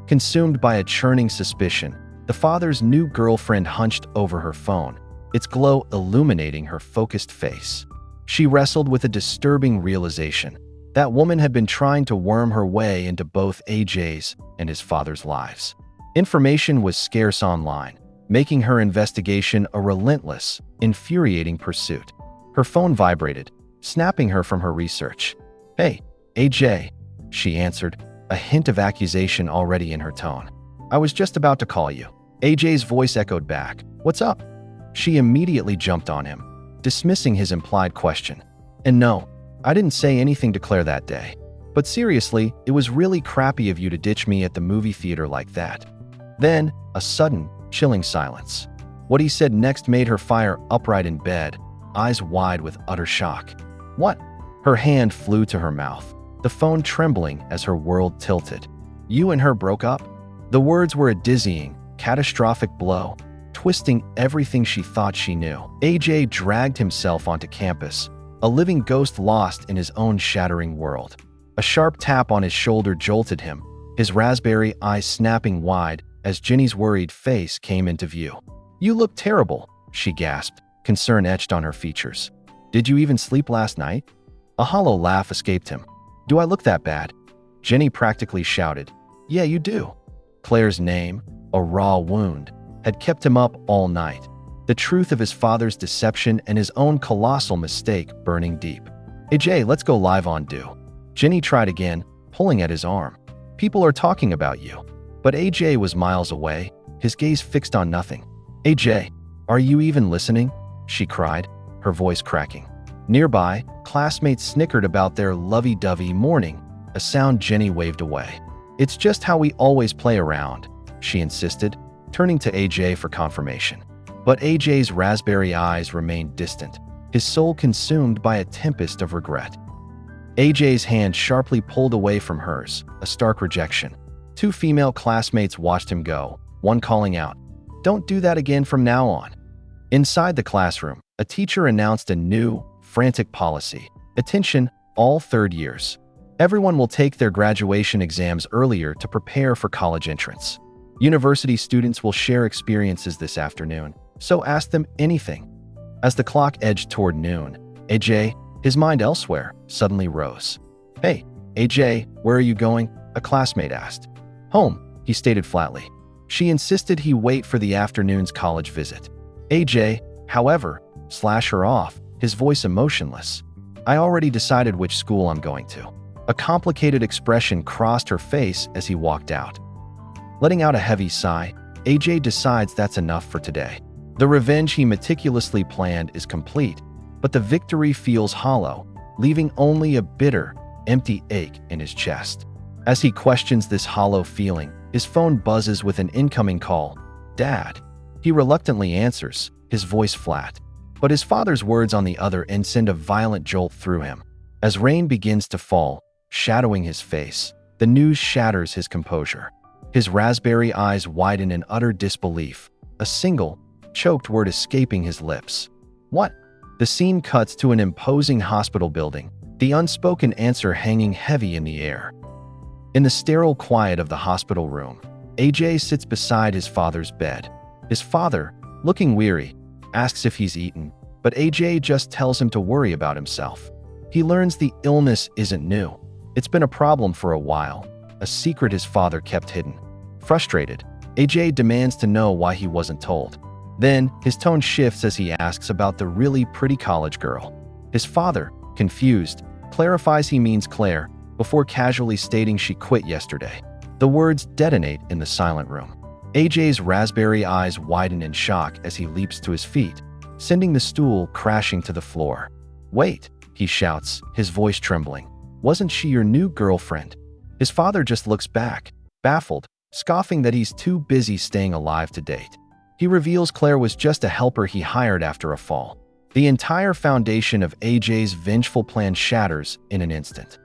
Consumed by a churning suspicion, the father's new girlfriend hunched over her phone, its glow illuminating her focused face. She wrestled with a disturbing realization. That woman had been trying to worm her way into both AJ's and his father's lives. Information was scarce online, making her investigation a relentless, infuriating pursuit. Her phone vibrated, snapping her from her research. "Hey, AJ," she answered, a hint of accusation already in her tone. "I was just about to call you." AJ's voice echoed back. "What's up?" She immediately jumped on him, dismissing his implied question. "And no, I didn't say anything to Claire that day. But seriously, it was really crappy of you to ditch me at the movie theater like that." Then, a sudden, chilling silence. What he said next made her fire upright in bed, eyes wide with utter shock. "What?" Her hand flew to her mouth, the phone trembling as her world tilted. "You and her broke up?" The words were a dizzying, catastrophic blow, twisting everything she thought she knew. AJ dragged himself onto campus, a living ghost lost in his own shattering world. A sharp tap on his shoulder jolted him, his raspberry eyes snapping wide as Jenny's worried face came into view. "You look terrible," she gasped, concern etched on her features. "Did you even sleep last night?" A hollow laugh escaped him. "Do I look that bad?" Jenny practically shouted. "Yeah, you do." Claire's name, a raw wound, had kept him up all night. The truth of his father's deception and his own colossal mistake burning deep. "AJ, let's go live on Do." Jenny tried again, pulling at his arm. "People are talking about you." But AJ was miles away, his gaze fixed on nothing. "AJ, are you even listening?" she cried, her voice cracking. Nearby, classmates snickered about their lovey-dovey morning, a sound Jenny waved away. "It's just how we always play around," she insisted, turning to AJ for confirmation. But AJ's raspberry eyes remained distant, his soul consumed by a tempest of regret. AJ's hand sharply pulled away from hers, a stark rejection. Two female classmates watched him go, one calling out, "Don't do that again from now on." Inside the classroom, a teacher announced a new, frantic policy. "Attention, all third years. Everyone will take their graduation exams earlier to prepare for college entrance. University students will share experiences this afternoon, so ask them anything." As the clock edged toward noon, AJ, his mind elsewhere, suddenly rose. "Hey, AJ, where are you going?" a classmate asked. "Home," he stated flatly. She insisted he wait for the afternoon's college visit. AJ, however, slashed her off, his voice emotionless. I already decided which school I'm going to. A complicated expression crossed her face as he walked out. Letting out a heavy sigh, AJ decides that's enough for today. The revenge he meticulously planned is complete, but the victory feels hollow, leaving only a bitter, empty ache in his chest. As he questions this hollow feeling, his phone buzzes with an incoming call. Dad. He reluctantly answers, his voice flat. But his father's words on the other end send a violent jolt through him. As rain begins to fall, shadowing his face, the news shatters his composure. His raspberry eyes widen in utter disbelief, a single, choked word escaping his lips. What? The scene cuts to an imposing hospital building, the unspoken answer hanging heavy in the air. In the sterile quiet of the hospital room, AJ sits beside his father's bed. His father, looking weary, asks if he's eaten, but AJ just tells him to worry about himself. He learns the illness isn't new. It's been a problem for a while, a secret his father kept hidden. Frustrated, AJ demands to know why he wasn't told. Then, his tone shifts as he asks about the really pretty college girl. His father, confused, clarifies he means Claire, before casually stating she quit yesterday. The words detonate in the silent room. AJ's raspberry eyes widen in shock as he leaps to his feet, sending the stool crashing to the floor. Wait, he shouts, his voice trembling. Wasn't she your new girlfriend? His father just looks back, baffled, scoffing that he's too busy staying alive to date. He reveals Claire was just a helper he hired after a fall. The entire foundation of AJ's vengeful plan shatters in an instant.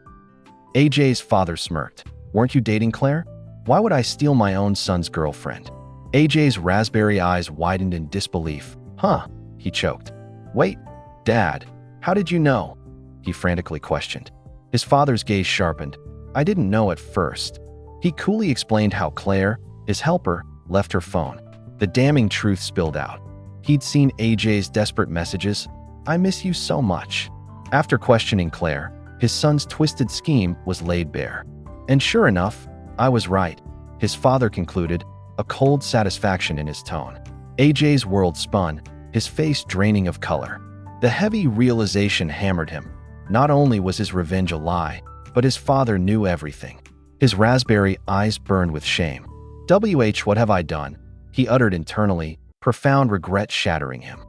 AJ's father smirked. Weren't you dating Claire? Why would I steal my own son's girlfriend? AJ's raspberry eyes widened in disbelief. Huh, he choked. Wait, Dad, how did you know? He frantically questioned. His father's gaze sharpened. I didn't know at first. He coolly explained how Claire, his helper, left her phone. The damning truth spilled out. He'd seen AJ's desperate messages. I miss you so much. After questioning Claire, his son's twisted scheme was laid bare. And sure enough, I was right, his father concluded, a cold satisfaction in his tone. AJ's world spun, his face draining of color. The heavy realization hammered him. Not only was his revenge a lie, but his father knew everything. His raspberry eyes burned with shame. What have I done? He uttered internally, profound regret shattering him.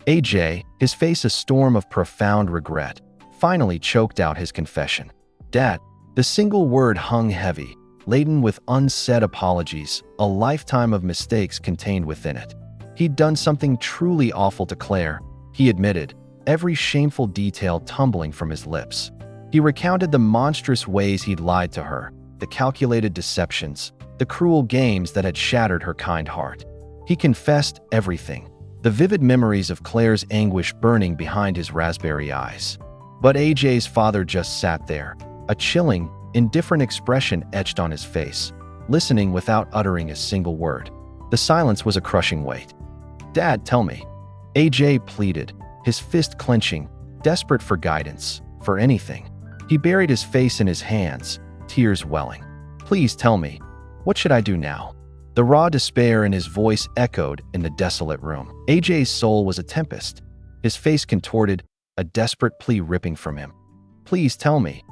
AJ, his face a storm of profound regret, finally choked out his confession. Dad, the single word hung heavy, laden with unsaid apologies, a lifetime of mistakes contained within it. He'd done something truly awful to Claire, he admitted, every shameful detail tumbling from his lips. He recounted the monstrous ways he'd lied to her, the calculated deceptions, the cruel games that had shattered her kind heart. He confessed everything, the vivid memories of Claire's anguish burning behind his raspberry eyes. But AJ's father just sat there, a chilling, indifferent expression etched on his face, listening without uttering a single word. The silence was a crushing weight. Dad, tell me. AJ pleaded, his fist clenching, desperate for guidance, for anything. He buried his face in his hands, tears welling. Please tell me. What should I do now? The raw despair in his voice echoed in the desolate room. AJ's soul was a tempest, his face contorted, a desperate plea ripping from him. Please tell me.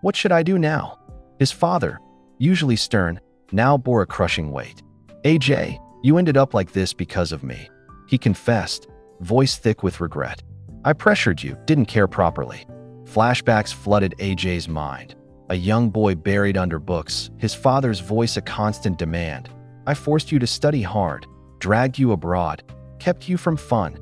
What should I do now? His father, usually stern, now bore a crushing weight. AJ, you ended up like this because of me. He confessed, voice thick with regret. I pressured you, didn't care properly. Flashbacks flooded AJ's mind. A young boy buried under books, his father's voice a constant demand. I forced you to study hard, dragged you abroad, kept you from fun.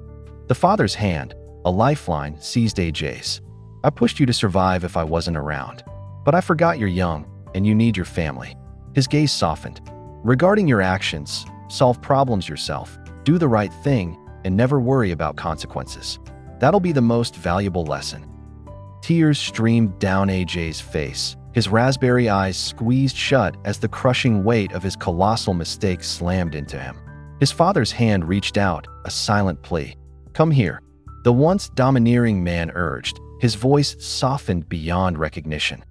The father's hand, a lifeline, seized AJ's. I pushed you to survive if I wasn't around. But I forgot you're young, and you need your family. His gaze softened. Regarding your actions, solve problems yourself, do the right thing, and never worry about consequences. That'll be the most valuable lesson. Tears streamed down AJ's face, his raspberry eyes squeezed shut as the crushing weight of his colossal mistake slammed into him. His father's hand reached out, a silent plea. Come here, the once domineering man urged, his voice softened beyond recognition.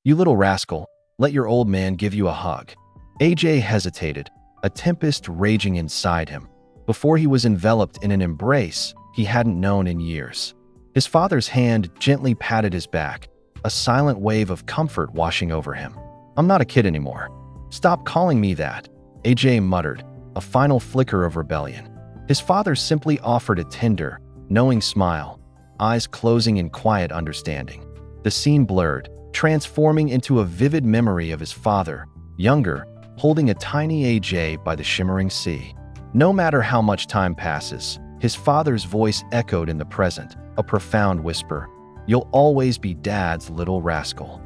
You little rascal, let your old man give you a hug. AJ hesitated, a tempest raging inside him. Before he was enveloped in an embrace he hadn't known in years. His father's hand gently patted his back, a silent wave of comfort washing over him. "I'm not a kid anymore. Stop calling me that," AJ muttered, a final flicker of rebellion. His father simply offered a tender, knowing smile, eyes closing in quiet understanding. The scene blurred, transforming into a vivid memory of his father, younger, holding a tiny AJ by the shimmering sea. No matter how much time passes, his father's voice echoed in the present, a profound whisper, "You'll always be Dad's little rascal."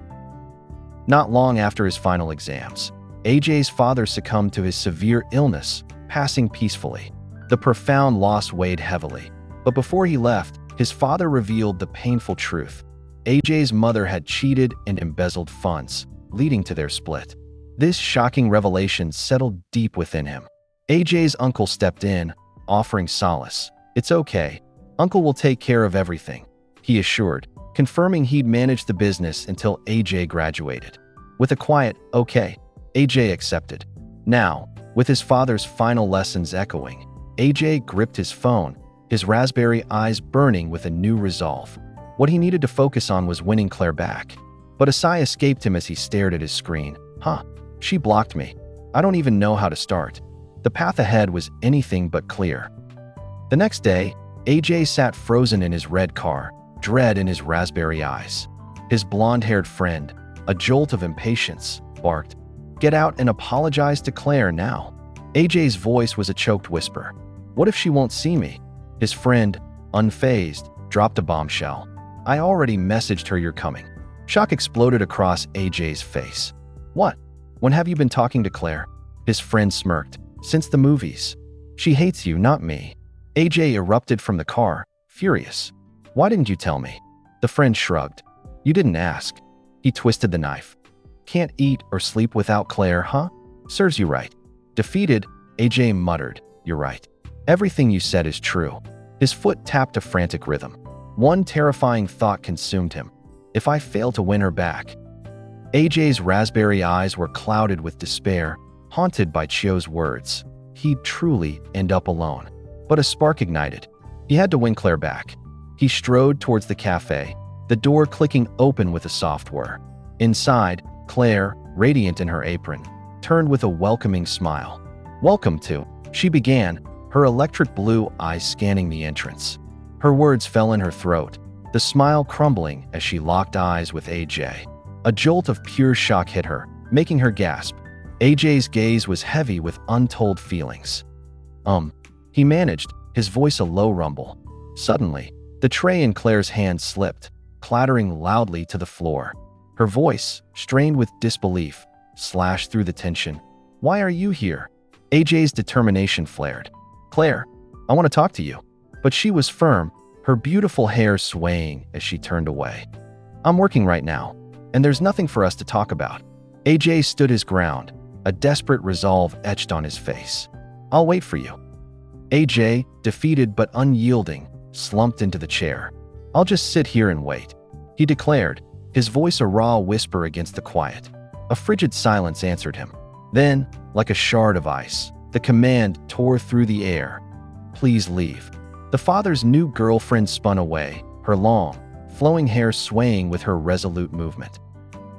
Not long after his final exams, AJ's father succumbed to his severe illness, passing peacefully. The profound loss weighed heavily, but before he left, his father revealed the painful truth. AJ's mother had cheated and embezzled funds, leading to their split. This shocking revelation settled deep within him. AJ's uncle stepped in, offering solace. "It's okay. Uncle will take care of everything," he assured, confirming he'd manage the business until AJ graduated. With a quiet, "Okay," AJ accepted. Now, with his father's final lessons echoing, AJ gripped his phone, his raspberry eyes burning with a new resolve. What he needed to focus on was winning Claire back. But a sigh escaped him as he stared at his screen. She blocked me. I don't even know how to start." The path ahead was anything but clear. The next day, AJ sat frozen in his red car, dread in his raspberry eyes. His blonde-haired friend, a jolt of impatience, barked, "Get out and apologize to Claire now." AJ's voice was a choked whisper. "What if she won't see me?" His friend, unfazed, dropped a bombshell. "I already messaged her you're coming." Shock exploded across AJ's face. "What? When have you been talking to Claire?" His friend smirked. "Since the movies. She hates you, not me." AJ erupted from the car, furious. "Why didn't you tell me?" The friend shrugged. "You didn't ask." He twisted the knife. "Can't eat or sleep without Claire, huh? Serves you right." Defeated, AJ muttered, "You're right. Everything you said is true." His foot tapped a frantic rhythm. One terrifying thought consumed him. If I fail to win her back? AJ's raspberry eyes were clouded with despair, haunted by Chio's words. He'd truly end up alone. But a spark ignited. He had to win Claire back. He strode towards the cafe, the door clicking open with a soft whir. Inside, Claire, radiant in her apron, turned with a welcoming smile. "Welcome to," she began, her electric blue eyes scanning the entrance. Her words fell in her throat, the smile crumbling as she locked eyes with AJ. A jolt of pure shock hit her, making her gasp. AJ's gaze was heavy with untold feelings. He managed, his voice a low rumble. Suddenly, the tray in Claire's hand slipped, clattering loudly to the floor. Her voice, strained with disbelief, slashed through the tension. "Why are you here?" AJ's determination flared. "Claire, I want to talk to you." But she was firm, her beautiful hair swaying as she turned away. "I'm working right now, and there's nothing for us to talk about." AJ stood his ground, a desperate resolve etched on his face. "I'll wait for you." AJ, defeated but unyielding, slumped into the chair. "I'll just sit here and wait," he declared, his voice a raw whisper against the quiet. A frigid silence answered him. Then, like a shard of ice, the command tore through the air. "Please leave." The father's new girlfriend spun away, her long, flowing hair swaying with her resolute movement.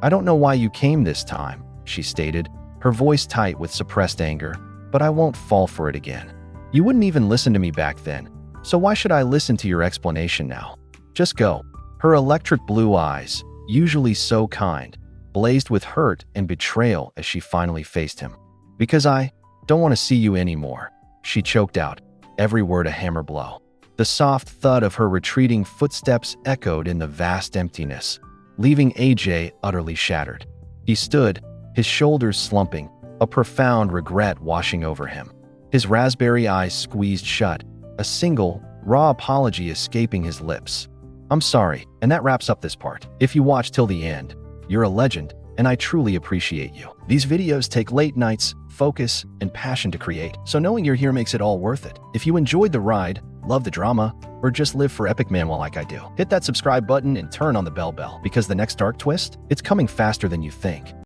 "I don't know why you came this time," she stated, her voice tight with suppressed anger, "but I won't fall for it again. You wouldn't even listen to me back then, so why should I listen to your explanation now? Just go." Her electric blue eyes, usually so kind, blazed with hurt and betrayal as she finally faced him. "Because I don't want to see you anymore," she choked out, every word a hammer blow. The soft thud of her retreating footsteps echoed in the vast emptiness, leaving AJ utterly shattered. He stood, his shoulders slumping, a profound regret washing over him. His raspberry eyes squeezed shut, a single, raw apology escaping his lips. "I'm sorry," and that wraps up this part. If you watch till the end, you're a legend, and I truly appreciate you. These videos take late nights, focus, and passion to create, so knowing you're here makes it all worth it. If you enjoyed the ride, love the drama, or just live for epic manhwa like I do, hit that subscribe button and turn on the bell because the next dark twist, it's coming faster than you think.